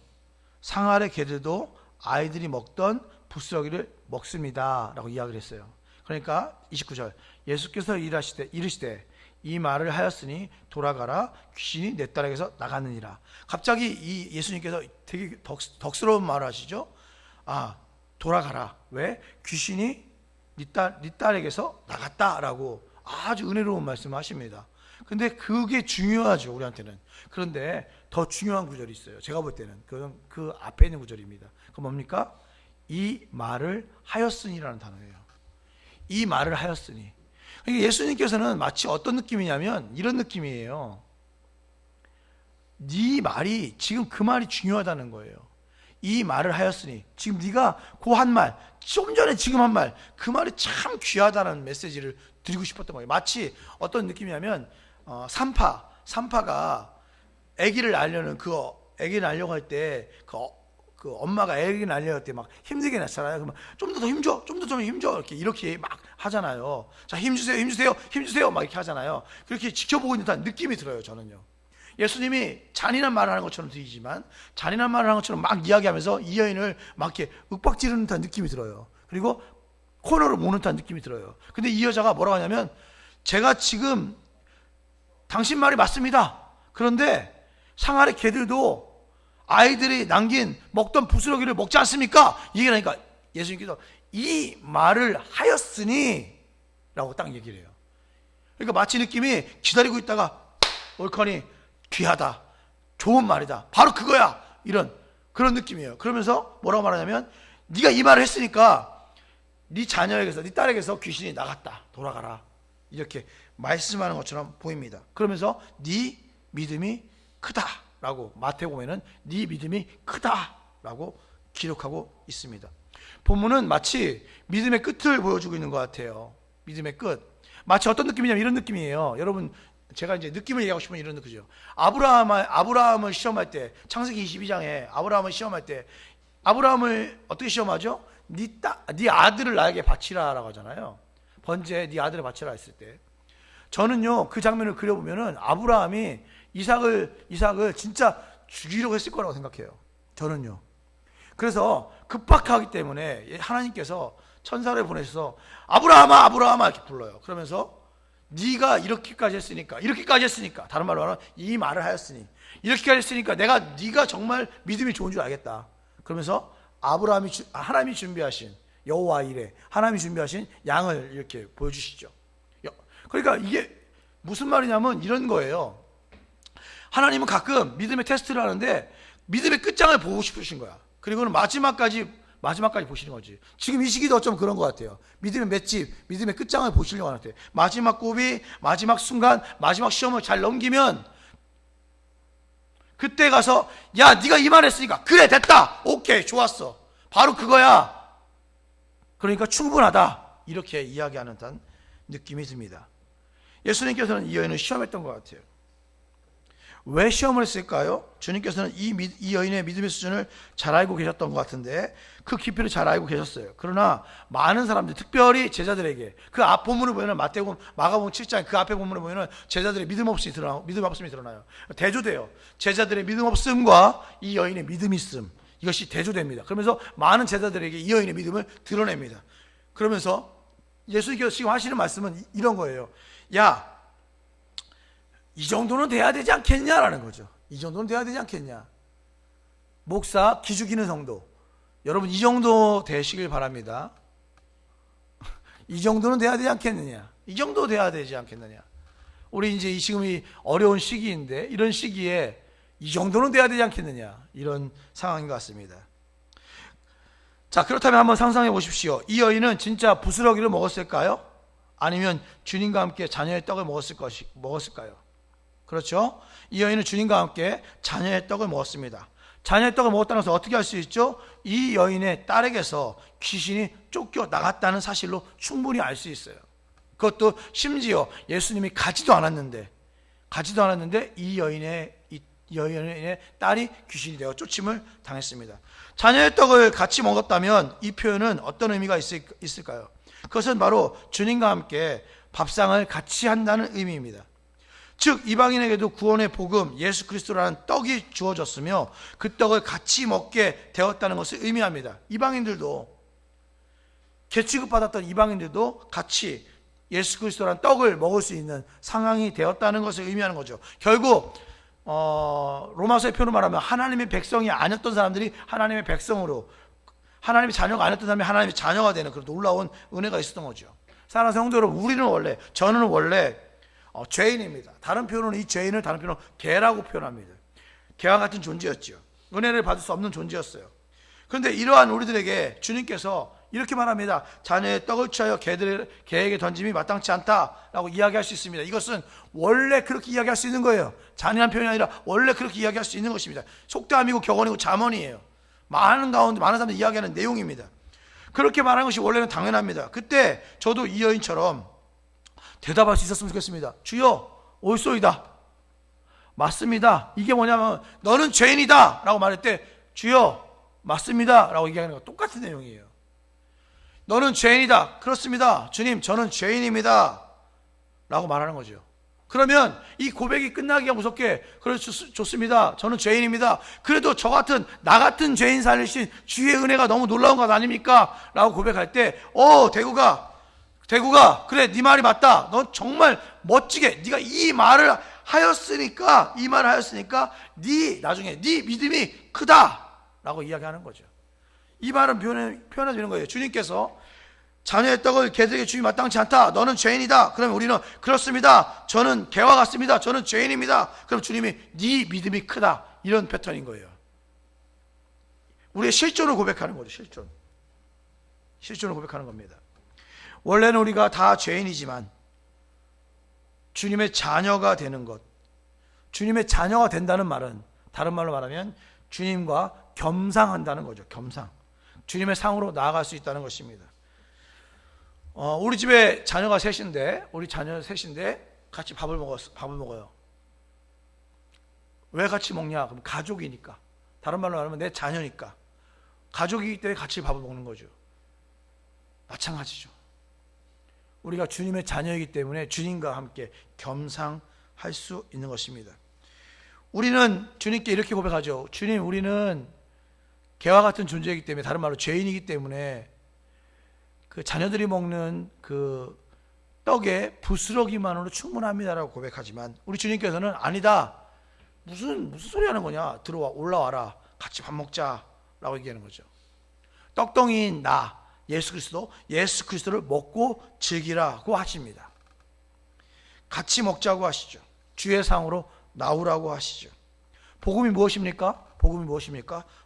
상알의 개들도 아이들이 먹던 부스러기를 먹습니다. 라고 이야기를 했어요. 그러니까 29절 예수께서 이르시되 이 말을 하였으니 돌아가라. 귀신이 내 딸에게서 나갔느니라. 갑자기 이 예수님께서 되게 덕스러운 말을 하시죠. 돌아가라. 왜? 귀신이 네 딸에게서 나갔다라고 아주 은혜로운 말씀을 하십니다. 근데 그게 중요하죠, 우리한테는. 그런데 더 중요한 구절이 있어요. 제가 볼 때는 그 앞에 있는 구절입니다. 그 뭡니까? 이 말을 하였으니라는 단어예요. 이 말을 하였으니. 그러니까 예수님께서는 마치 어떤 느낌이냐면 이런 느낌이에요. 네 말이 지금 그 말이 중요하다는 거예요. 이 말을 하였으니 지금 네가 그 한 말, 좀 전에 지금 한 말, 그 말이 참 귀하다는 메시지를 드리고 싶었던 거예요. 마치 어떤 느낌이냐면 산파가 아기를 낳으려는 아기를 낳으려고 할 때 그 엄마가 아기를 낳으려고 할 때 막 힘들게 낳잖아요. 그러면 좀 더 힘줘, 좀 더 힘줘 이렇게 막 하잖아요. 자, 힘주세요 막 이렇게 하잖아요. 그렇게 지켜보고 있는 듯한 느낌이 들어요. 저는요. 예수님이 잔인한 말을 하는 것처럼 들리지만 잔인한 말을 하는 것처럼 막 이야기하면서 이 여인을 막 이렇게 윽박지르는 듯한 느낌이 들어요. 그리고 코너를 모는 듯한 느낌이 들어요. 근데 이 여자가 뭐라고 하냐면 제가 지금 당신 말이 맞습니다. 그런데 상알의 개들도 아이들이 먹던 부스러기를 먹지 않습니까? 얘기하니까 예수님께서 이 말을 하였으니 라고 딱 얘기를 해요. 그러니까 마치 느낌이 기다리고 있다가 옳거니 귀하다, 좋은 말이다, 바로 그거야, 그런 느낌이에요. 그러면서 뭐라고 말하냐면 네가 이 말을 했으니까 네 자녀에게서, 네 딸에게서 귀신이 나갔다, 돌아가라, 이렇게 말씀하는 것처럼 보입니다. 그러면서 네 믿음이 크다라고 마태복음에는 네 믿음이 크다라고 기록하고 있습니다. 본문은 마치 믿음의 끝을 보여주고 있는 것 같아요. 믿음의 끝. 마치 어떤 느낌이냐면 이런 느낌이에요. 여러분, 제가 이제 느낌을 얘기하고 싶은 이런 거죠. 아브라함을 시험할 때, 창세기 22장에 아브라함을 시험할 때, 아브라함을 어떻게 시험하죠? 네 아들을 나에게 바치라라고 하잖아요. 번제에 네 아들을 바치라 했을 때, 저는요 그 장면을 그려보면은 아브라함이 이삭을 진짜 죽이려고 했을 거라고 생각해요. 저는요. 그래서 급박하기 때문에 하나님께서 천사를 보내셔서 아브라함아 이렇게 불러요. 그러면서 네가 이렇게까지 했으니까, 다른 말로 하면 이 말을 하였으니, 이렇게까지 했으니까 네가 정말 믿음이 좋은 줄 알겠다. 그러면서 하나님이 준비하신 여호와 이레, 하나님이 준비하신 양을 이렇게 보여주시죠. 그러니까 이게 무슨 말이냐면 이런 거예요. 하나님은 가끔 믿음의 테스트를 하는데 믿음의 끝장을 보고 싶으신 거야. 그리고는 마지막까지 보시는 거지. 지금 이 시기도 어쩌면 그런 것 같아요. 믿음의 맷집, 믿음의 끝장을 보시려고 하는 것 같아요. 마지막 고비, 마지막 순간, 마지막 시험을 잘 넘기면 그때 가서 야, 네가 이 말 했으니까 그래, 됐다, 오케이, 좋았어, 바로 그거야, 그러니까 충분하다, 이렇게 이야기하는 듯한 느낌이 듭니다. 예수님께서는 이 여인을 시험했던 것 같아요. 왜 시험을 했을까요? 주님께서는 이 여인의 믿음의 수준을 잘 알고 계셨던 것 같은데 그 깊이를 잘 알고 계셨어요. 그러나 많은 사람들, 특별히 제자들에게, 그 앞 본문을 보면 마태복음, 마가복음 7장 그 앞에 본문을 보면 제자들의 믿음 없음이 드러나요. 대조돼요. 제자들의 믿음 없음과 이 여인의 믿음이 있음, 이것이 대조됩니다. 그러면서 많은 제자들에게 이 여인의 믿음을 드러냅니다. 그러면서 예수님께서 지금 하시는 말씀은 이런 거예요. 야, 이 정도는 돼야 되지 않겠냐라는 거죠. 이 정도는 돼야 되지 않겠냐. 목사 기죽이는 성도, 여러분 이 정도 되시길 바랍니다. 이 정도는 돼야 되지 않겠느냐. 이 정도 돼야 되지 않겠느냐. 우리 이제 지금 이 어려운 시기인데 이런 시기에 이 정도는 돼야 되지 않겠느냐, 이런 상황인 것 같습니다. 자, 그렇다면 한번 상상해 보십시오. 이 여인은 진짜 부스러기를 먹었을까요? 아니면 주님과 함께 자녀의 떡을 먹었을까요? 그렇죠? 이 여인은 주님과 함께 자녀의 떡을 먹었습니다. 자녀의 떡을 먹었다는 것을 어떻게 알 수 있죠? 이 여인의 딸에게서 귀신이 쫓겨 나갔다는 사실로 충분히 알 수 있어요. 그것도 심지어 예수님이 가지도 않았는데 이 여인의 딸이 귀신이 되어 쫓임을 당했습니다. 자녀의 떡을 같이 먹었다면 이 표현은 어떤 의미가 있을까요? 그것은 바로 주님과 함께 밥상을 같이 한다는 의미입니다. 즉 이방인에게도 구원의 복음 예수 그리스도라는 떡이 주어졌으며 그 떡을 같이 먹게 되었다는 것을 의미합니다. 이방인들도, 개취급받았던 이방인들도 같이 예수 그리스도라는 떡을 먹을 수 있는 상황이 되었다는 것을 의미하는 거죠. 결국 로마서의 표현으로 말하면 하나님의 백성이 아니었던 사람들이 하나님의 백성으로, 하나님의 자녀가 아니었던 사람이 하나님의 자녀가 되는 그런 놀라운 은혜가 있었던 거죠. 사랑하는 성도 여러분, 저는 원래 죄인입니다. 다른 표현으로 이 죄인을 다른 표현으로 개라고 표현합니다. 개와 같은 존재였죠. 은혜를 받을 수 없는 존재였어요. 그런데 이러한 우리들에게 주님께서 이렇게 말합니다. 자녀의 떡을 취하여 개에게 던짐이 마땅치 않다라고 이야기할 수 있습니다. 이것은 원래 그렇게 이야기할 수 있는 거예요. 잔인한 표현이 아니라 원래 그렇게 이야기할 수 있는 것입니다. 속담이고 격언이고 잠언이에요. 많은 사람들이 이야기하는 내용입니다. 그렇게 말하는 것이 원래는 당연합니다. 그때 저도 이 여인처럼 대답할 수 있었으면 좋겠습니다. 주여, 옳소이다. 맞습니다. 이게 뭐냐면 너는 죄인이다 라고 말할 때 주여, 맞습니다 라고 얘기하는 거 똑같은 내용이에요. 너는 죄인이다. 그렇습니다. 주님, 저는 죄인입니다 라고 말하는 거죠. 그러면 이 고백이 끝나기가 무섭게, 그래 좋습니다. 저는 죄인입니다. 그래도 나 같은 죄인 살리신 주의 은혜가 너무 놀라운 것 아닙니까? 라고 고백할 때 대구가 그래, 네 말이 맞다. 넌 정말 멋지게 네가 이 말을 하였으니까 나중에 네 믿음이 크다 라고 이야기하는 거죠. 이 말은 표현해 주는 거예요. 주님께서 자녀의 떡을 개들에게 주기 마땅치 않다. 너는 죄인이다. 그러면 우리는 그렇습니다. 저는 개와 같습니다. 저는 죄인입니다. 그럼 주님이 네 믿음이 크다. 이런 패턴인 거예요. 우리의 실존을 고백하는 거죠. 실존을 고백하는 겁니다. 원래는 우리가 다 죄인이지만 주님의 자녀가 되는 것, 주님의 자녀가 된다는 말은 다른 말로 말하면 주님과 겸상한다는 거죠. 겸상. 주님의 상으로 나아갈 수 있다는 것입니다. 우리 집에 자녀가 셋인데 같이 밥을 먹어요. 왜 같이 먹냐? 그럼 가족이니까. 다른 말로 말하면 내 자녀니까. 가족이기 때문에 같이 밥을 먹는 거죠. 마찬가지죠. 우리가 주님의 자녀이기 때문에 주님과 함께 겸상할 수 있는 것입니다. 우리는 주님께 이렇게 고백하죠. 주님, 우리는 개와 같은 존재이기 때문에, 다른 말로 죄인이기 때문에 그 자녀들이 먹는 그 떡의 부스러기만으로 충분합니다라고 고백하지만 우리 주님께서는 아니다. 무슨 소리 하는 거냐? 올라와라. 같이 밥 먹자라고 얘기하는 거죠. 떡덩이인 나, 예수 그리스도를 먹고 즐기라고 하십니다. 같이 먹자고 하시죠. 주의 상으로 나오라고 하시죠. 복음이 무엇입니까?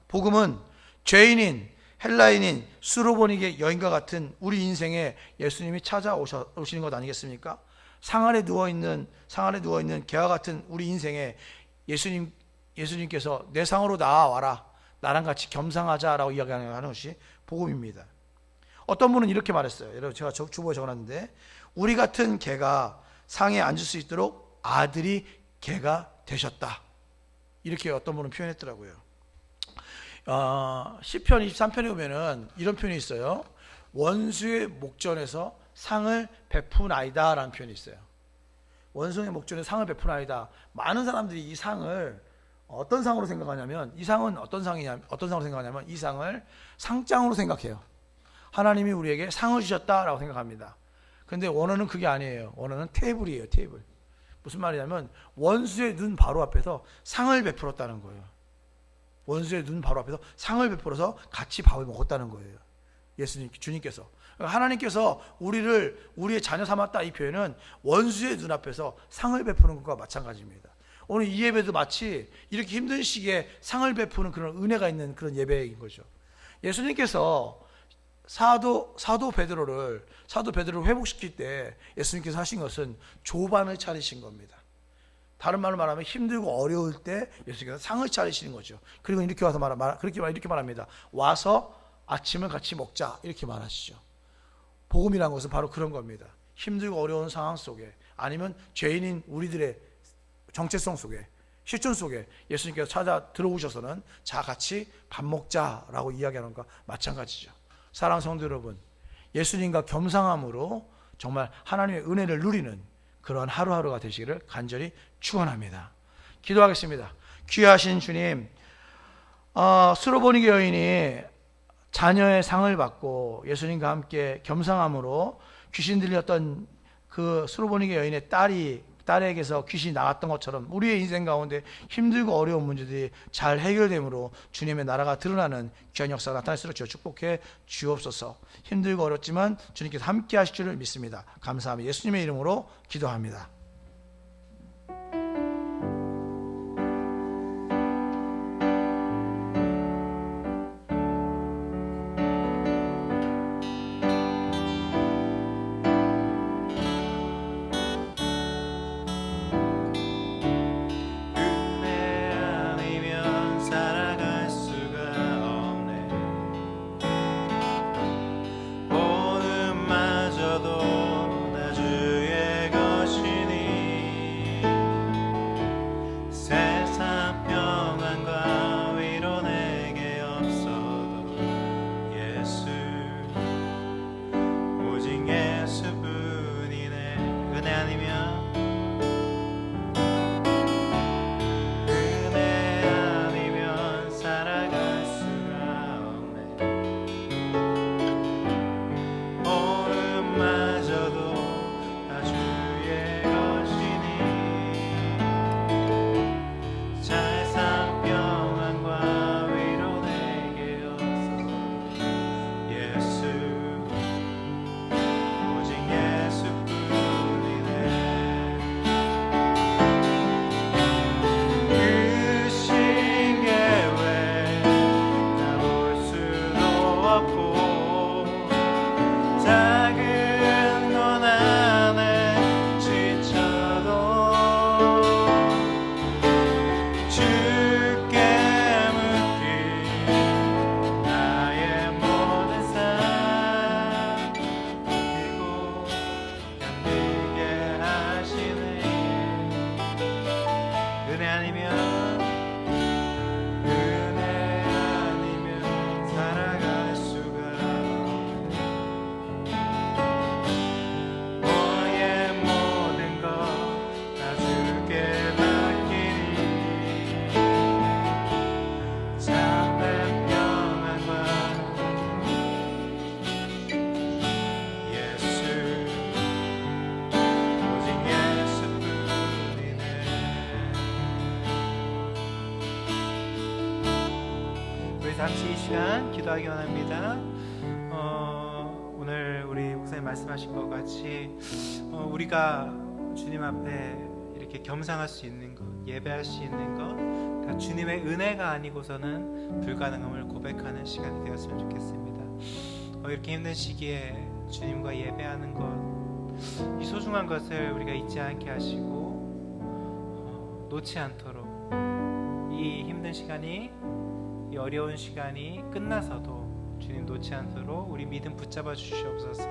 복음은 죄인인 헬라인인 수로보니게 여인과 같은 우리 인생에 예수님이 찾아오시는 것 아니겠습니까? 상 아래 누워있는 개와 같은 우리 인생에 예수님께서 내 상으로 나와라. 나랑 같이 겸상하자라고 이야기하는 것이 복음입니다. 어떤 분은 이렇게 말했어요. 여러분, 제가 주보에 적어놨는데, 우리 같은 개가 상에 앉을 수 있도록 아들이 개가 되셨다. 이렇게 어떤 분은 표현했더라고요. 시편 23편에 보면은 이런 표현이 있어요. 원수의 목전에서 상을 베푸나이다 라는 표현이 있어요. 원수의 목전에서 상을 베푸나이다. 많은 사람들이 이 상을 어떤 상으로 생각하냐면, 이 상은 어떤 상으로 생각하냐면 이 상을 상장으로 생각해요. 하나님이 우리에게 상을 주셨다라고 생각합니다. 그런데 원어는 그게 아니에요. 원어는 테이블이에요. 테이블. 무슨 말이냐면 원수의 눈 바로 앞에서 상을 베풀었다는 거예요. 원수의 눈 바로 앞에서 상을 베풀어서 같이 밥을 먹었다는 거예요. 주님께서. 하나님께서 우리의 자녀 삼았다, 이 표현은 원수의 눈 앞에서 상을 베푸는 것과 마찬가지입니다. 오늘 이 예배도 마치 이렇게 힘든 시기에 상을 베푸는 그런 은혜가 있는 그런 예배인 거죠. 예수님께서 사도 베드로를 회복시킬 때 예수님께서 하신 것은 조반을 차리신 겁니다. 다른 말로 말하면 힘들고 어려울 때 예수님께서 상을 차리시는 거죠. 그리고 이렇게 와서 이렇게 말합니다. 와서 아침을 같이 먹자 이렇게 말하시죠. 복음이라는 것은 바로 그런 겁니다. 힘들고 어려운 상황 속에 아니면 죄인인 우리들의 정체성 속에 실존 속에 예수님께서 찾아 들어오셔서는 자 같이 밥 먹자라고 이야기하는 것과 마찬가지죠. 사랑하는 성도 여러분, 예수님과 겸상함으로 정말 하나님의 은혜를 누리는 그런 하루하루가 되시기를 간절히 축원합니다. 기도하겠습니다. 귀하신 주님, 수로보니게 여인이 자녀의 상을 받고 예수님과 함께 겸상함으로 귀신 들렸던 그 수로보니게 여인의 딸에게서 귀신이 나갔던 것처럼 우리의 인생 가운데 힘들고 어려운 문제들이 잘 해결됨으로 주님의 나라가 드러나는 귀한 역사가 나타날 수 있도록 축복해 주옵소서. 힘들고 어렵지만 주님께서 함께 하실 줄을 믿습니다. 감사하며 예수님의 이름으로 기도합니다. 잠시 이 시간 기도하기 원합니다. 오늘 우리 목사님 말씀하신 것 같이 우리가 주님 앞에 이렇게 겸상할 수 있는 것, 예배할 수 있는 것, 다 주님의 은혜가 아니고서는 불가능함을 고백하는 시간이 되었으면 좋겠습니다. 이렇게 힘든 시기에 주님과 예배하는 것, 이 소중한 것을 우리가 잊지 않게 하시고 놓지 않도록 이 힘든 시간이, 이 어려운 시간이 끝나서도 주님 놓지 않도록 우리 믿음 붙잡아 주시옵소서,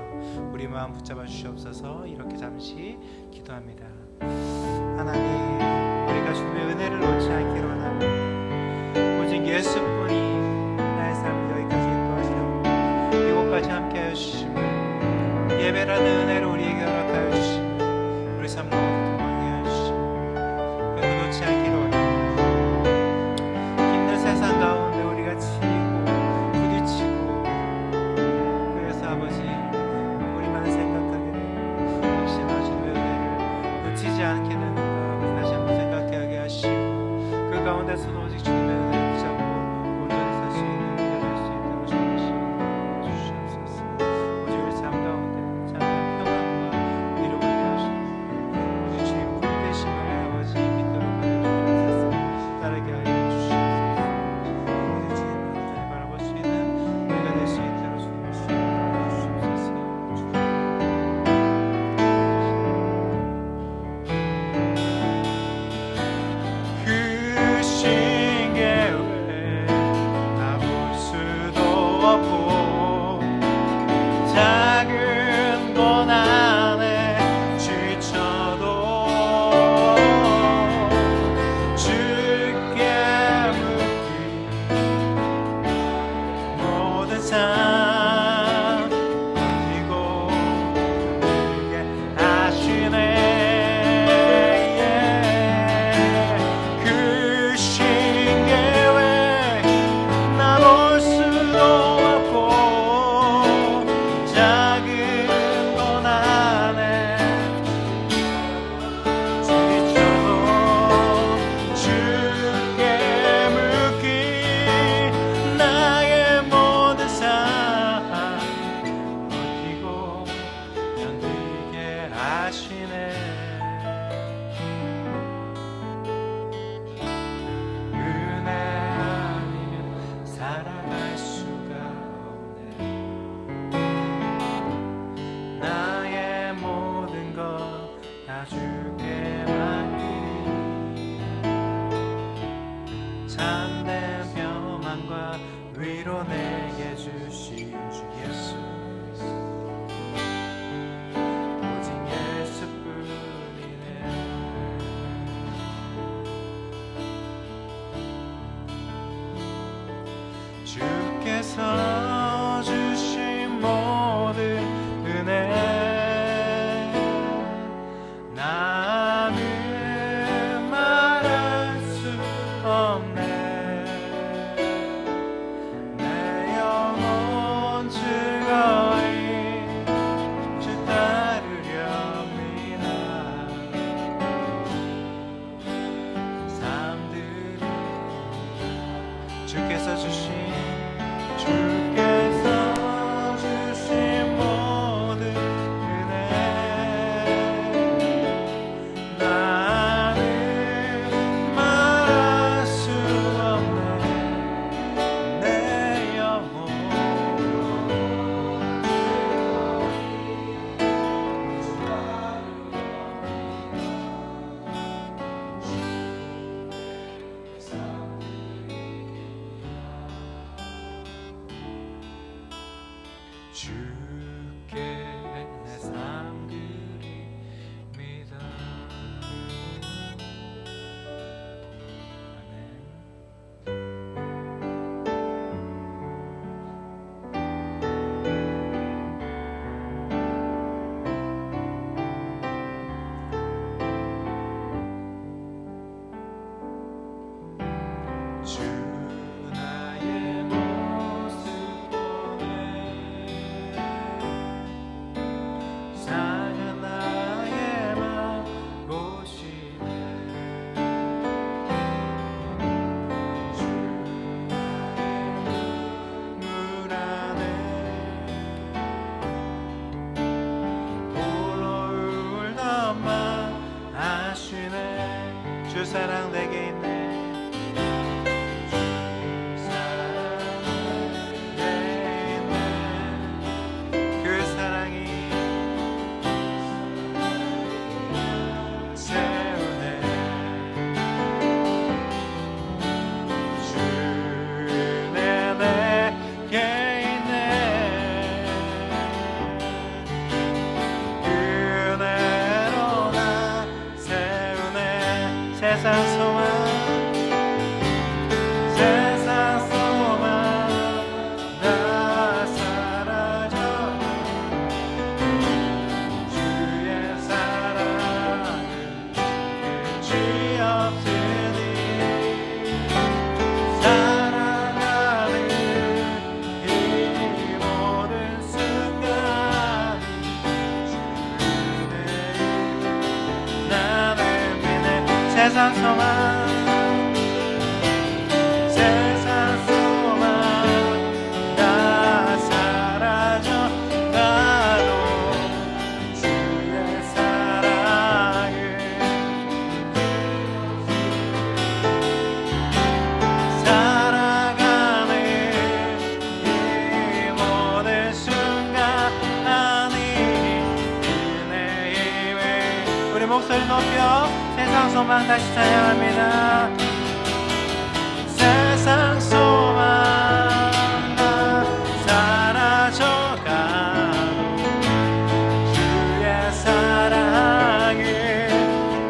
우리 마음 붙잡아 주시옵소서. 이렇게 잠시 기도합니다. 하나님, 우리가 주님의 은혜를 놓지 않기로 원합니다. 오직 예수뿐이 나의 삶을 여기까지 인도하시고 이곳까지 함께하여 주시면 예배라는 은혜를 우리에게 허락하여 주시면 우리 삶 가운데 동행하여 주시면 그래서 놓지 않기로 원합니다. 힘든 세상 가운데 우리가 치이고 부딪히고, 그래서 아버지 우리만 생각하게 되고 혹시나 주님의 은혜를 놓치지 않게 되는가 다시 한번 생각하게 하시고, 그 가운데서도 오직 주님의 은혜를 붙잡고 온전히 살 수 있는 우리가 될 수 있도록 주시옵소서. 오직 우리 삶 가운데 참된 평안과 위로가 되어주시고 우리 주님 품 되심을 아버지 믿도록 하여 주옵소서. 따르게 하여 주시옵소서. 우리 주님을 온전히 바라볼 수 있는 우리가 될 수 있도록 주님 주시옵소서. 하시네. 은혜 아니면 살아갈 수가 없네. 나의 모든 것 다 주께 맡기리. 참된 평안과 위로 내게 주신 주 예수, 오직 예수뿐이네. 주께서 주신 모든 은혜, 나는 말할 수 없네. 내 영혼 즐거이 주 따르렵니다. 삶들이 주께서 주신 모든 은혜, 나는 말할 수 없네. 내 영혼 주께 내 삶 드립니다. 아멘. 주 나의 모습 보네. 상한 나의 맘 보시네. 주 나의 눈물 안에 홀로 울던 맘 아시네. 주 사랑 내게 있네. 세상 소망, 세상 소망 다 사라져. 주의 사랑은 끝이 없으니 살아가는 이 모든 순간이 주의 나는 믿네. 세상 소망, 세상 소망 다 사라져 가도 주의 사랑은 살아가는 이 모든 순간이 은혜의 왜 우리 목소리 높여 세상 소망 다시 찬양합니다. 세상 소망 다 사라져가도 주의 사랑은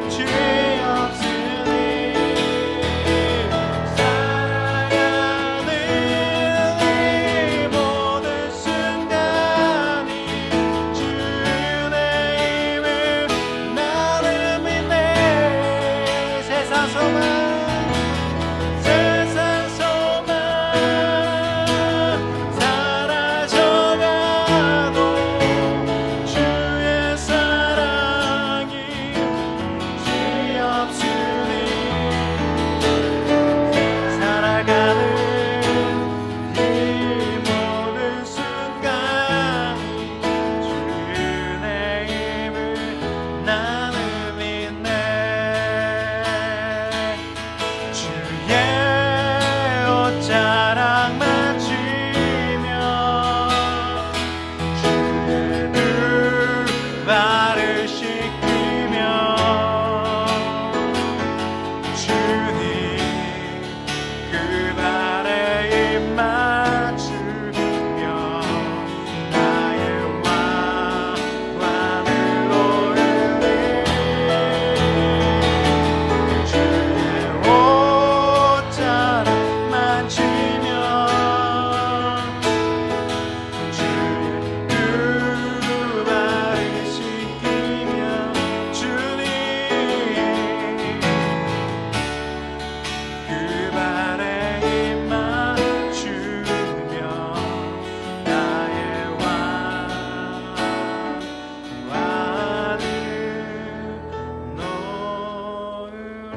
주의 없으니 살아가는 이 모든 순간이 주의 힘을 나를 믿네. 세상 소망 발을 씻기며 주님 그 발에 입 맞추며 나의 왕관을 올리 주의 옷자락 만지며 주의 두 발을 씻기며 주님 그 발에 입 맞추며 나의 왕관을 놓으리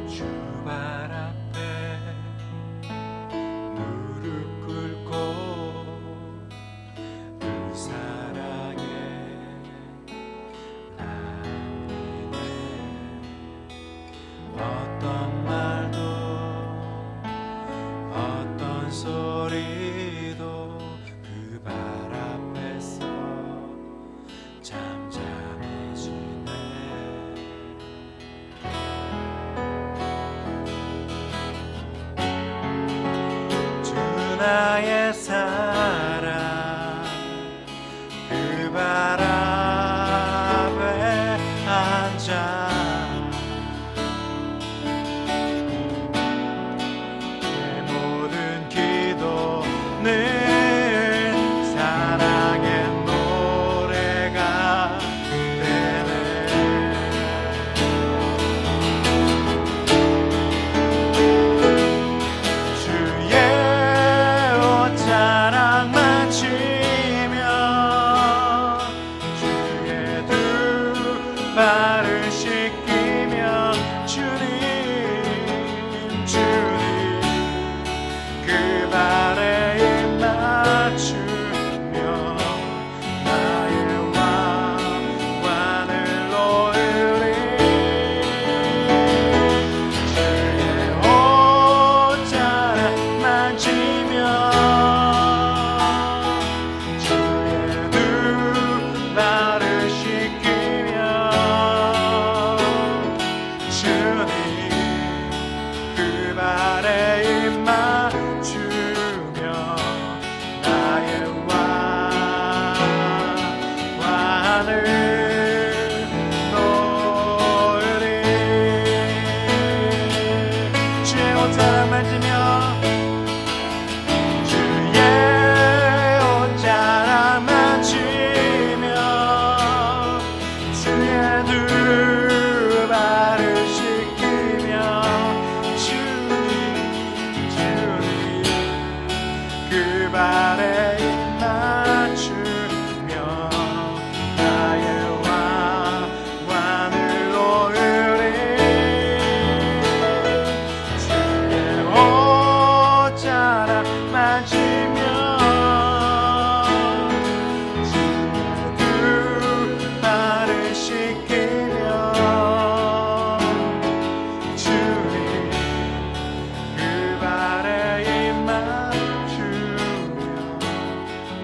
주 발 앞에 무릎 꿇고 그 사랑에 남기네 어떤 말도 어떤 소리도 그 발 앞에서 잠잠해지네 주 나의 사랑 그 발 앞에 앉아 내 모든 기도는 사랑의 노래가 되네 주의 옷자락 만지며 주의 두 발을 씻기며 주님 그 발에 입 맞추며 나의 왕관을 놓으리 주의 옷자락 만지며 주의 두 발을 씻기며 주님 그 발에 입 맞추며 나의 왕관을 놓으리 주의 옷자락 만지며 주의 옷자락 만지며 주의 두 발을 씻기며 주님 그 발에 입 맞추며 나의 왕관을 놓으리 주의 옷자락 만지며 주의 두 발을 씻기며 주님 그 발에 입 맞추며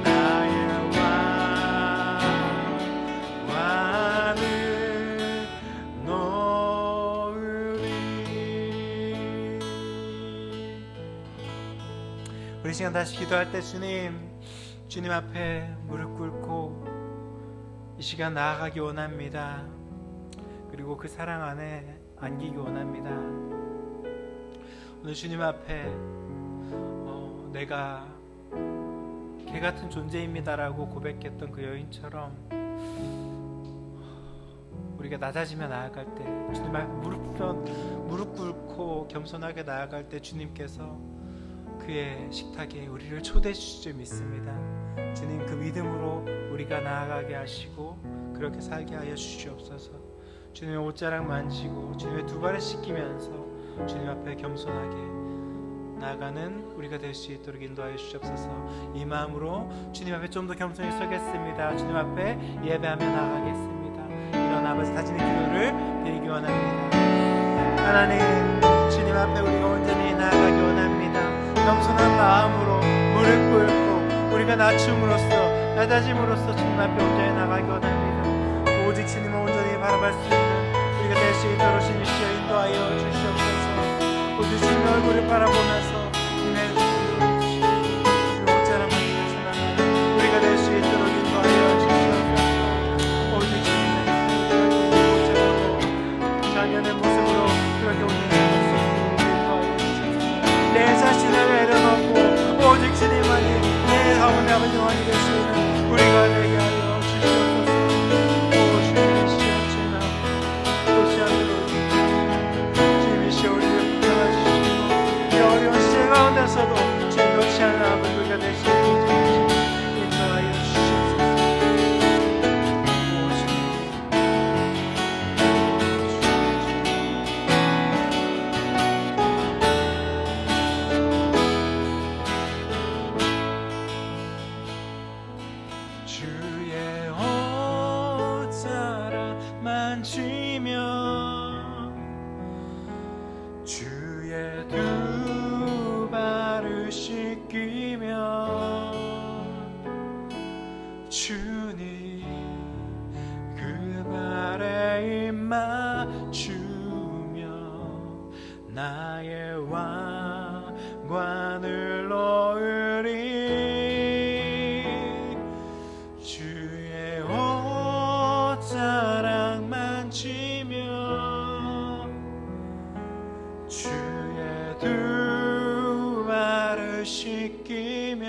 나의 왕관을 놓으리 우리 시간 다시 기도할 때 주님 앞에 무릎 꿇고 이 시간 나아가기 원합니다. 그리고 그 사랑 안에 안기기 원합니다. 오늘 주님 앞에 내가 개같은 존재입니다라고 고백했던 그 여인처럼 우리가 낮아지며 나아갈 때 주님 앞에 무릎 꿇고 겸손하게 나아갈 때 주님께서 그의 식탁에 우리를 초대해 주실 줄 믿습니다. 주님 그 믿음으로 우리가 나아가게 하시고 그렇게 살게 하여 주시옵소서. 주님의 옷자락 만지고 주님의 두 발을 씻기면서 주님 앞에 겸손하게 나아가는 우리가 될 수 있도록 인도하여 주시옵소서. 이 마음으로 주님 앞에 좀 더 겸손히 서겠습니다. 주님 앞에 예배하며 나아가겠습니다. 이런 아버지 다짐의 기도를 드리기 원합니다. 하나님, 주님 앞에 우리가 온전히 나아가기 원합니다. 겸손한 마음으로 무릎 꿇고 우리가 낮춤으로써 낮아짐으로써 주님 앞에 온전히 나가기 원합니다. 오직 주님을 온전히 바라볼 수 있는 우리가 될 수 있도록 주님이시여 인도하여 주시옵소서. 오직 주님의 얼굴을 바라보면서 주님의 그 옷자락만 전하는 우리가 될 수 있도록 인도하여 주시옵소서. 오직 주님의 옷자락으로 자연의 모습으로 그렇게 온전히 내 자신을 내려놓고 오직 주님만이 내 가운데 아버지 왕이 될 수 있는 우리가 되게 하여 주시옵소서. 오 주님의 시험치나 또 시험으로 주님의 시험을 붙잡아주시고 이 어려운 시대 가운데서도 주님 놓지 않는 아버지 우리가 될 수 있는 주님 인도하여 주시옵소서. 오 주님 주의 옷자락 만지며 주의 두 발을 씻기며 주님 그 발에 입 맞추며 나의 왕관을 놓으리. 주의 옷자락 만지며 주의 두 발을 씻기며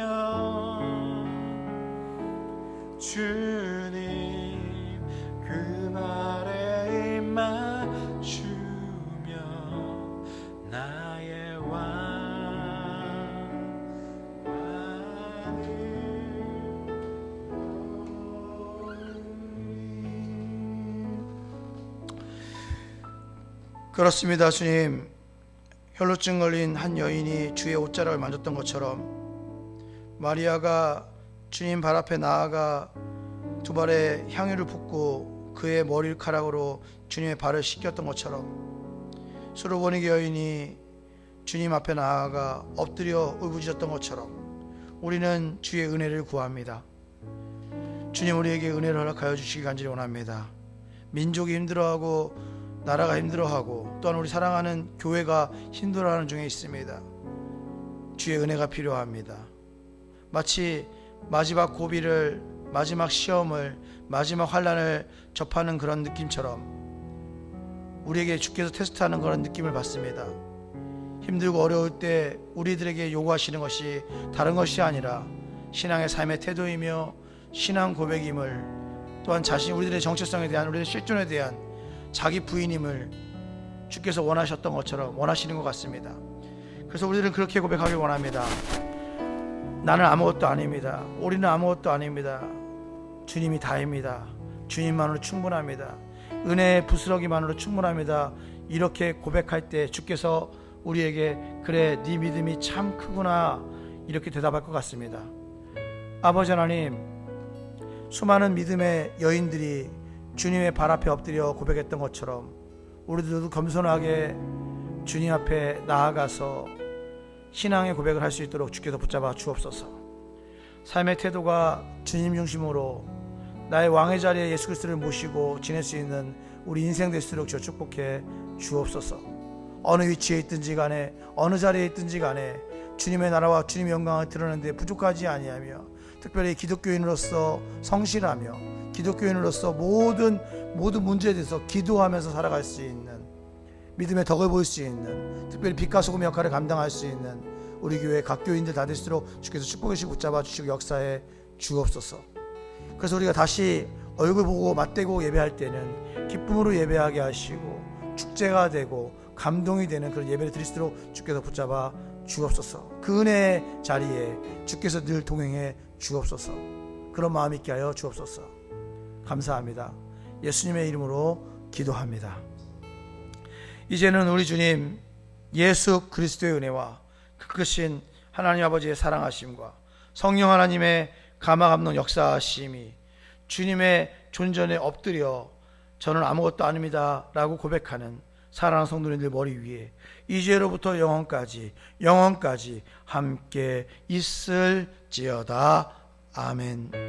주님 그 발에 입 맞추며 나의 그렇습니다. 주님, 혈루증 걸린 한 여인이 주의 옷자락을 만졌던 것처럼 마리아가 주님 발 앞에 나아가 두 발에 향유를 붓고 그의 머리카락으로 주님의 발을 씻겼던 것처럼 수로보니게 여인이 주님 앞에 나아가 엎드려 울부짖었던 것처럼 우리는 주의 은혜를 구합니다. 주님, 우리에게 은혜를 허락하여 주시기 간절히 원합니다. 민족이 힘들어하고 나라가 힘들어하고 또한 우리 사랑하는 교회가 힘들어하는 중에 있습니다. 주의 은혜가 필요합니다. 마치 마지막 고비를, 마지막 시험을, 마지막 환난을 접하는 그런 느낌처럼 우리에게 주께서 테스트하는 그런 느낌을 받습니다. 힘들고 어려울 때 우리들에게 요구하시는 것이 다른 것이 아니라 신앙의 삶의 태도이며 신앙 고백임을, 또한 우리들의 정체성에 대한, 우리의 실존에 대한 자기 부인임을 주께서 원하셨던 것처럼 원하시는 것 같습니다. 그래서 우리들은 그렇게 고백하길 원합니다. 나는 아무것도 아닙니다. 우리는 아무것도 아닙니다. 주님이 다입니다. 주님만으로 충분합니다. 은혜의 부스러기만으로 충분합니다. 이렇게 고백할 때 주께서 우리에게 그래 네 믿음이 참 크구나 이렇게 대답할 것 같습니다. 아버지 하나님, 수많은 믿음의 여인들이 주님의 발 앞에 엎드려 고백했던 것처럼 우리들도 겸손하게 주님 앞에 나아가서 신앙의 고백을 할 수 있도록 주께서 붙잡아 주옵소서. 삶의 태도가 주님 중심으로 나의 왕의 자리에 예수 그리스도를 모시고 지낼 수 있는 우리 인생 될수록 저 축복해 주옵소서. 어느 위치에 있든지 간에 어느 자리에 있든지 간에 주님의 나라와 주님의 영광을 드러내는 데 부족하지 아니하며 특별히 기독교인으로서 성실하며 기독교인으로서 모든 문제에 대해서 기도하면서 살아갈 수 있는, 믿음의 덕을 볼 수 있는, 특별히 빛과 소금 역할을 감당할 수 있는 우리 교회 각 교인들 다 될수록 주께서 축복의 시 붙잡아 주시고 역사에 주옵소서. 그래서 우리가 다시 얼굴 보고 맞대고 예배할 때는 기쁨으로 예배하게 하시고 축제가 되고 감동이 되는 그런 예배를 드릴 수 있도록 주께서 붙잡아 주옵소서. 그 은혜의 자리에 주께서 늘 동행해 주옵소서. 그런 마음 있게 하여 주옵소서. 감사합니다. 예수님의 이름으로 기도합니다. 이제는 우리 주님 예수 그리스도의 은혜와 그 크신 하나님 아버지의 사랑하심과 성령 하나님의 감화감동 역사하심이 주님의 존전에 엎드려 저는 아무것도 아닙니다 라고 고백하는 사랑하는 성도님들 머리 위에 이제로부터 영원까지 함께 있을지어다. 아멘.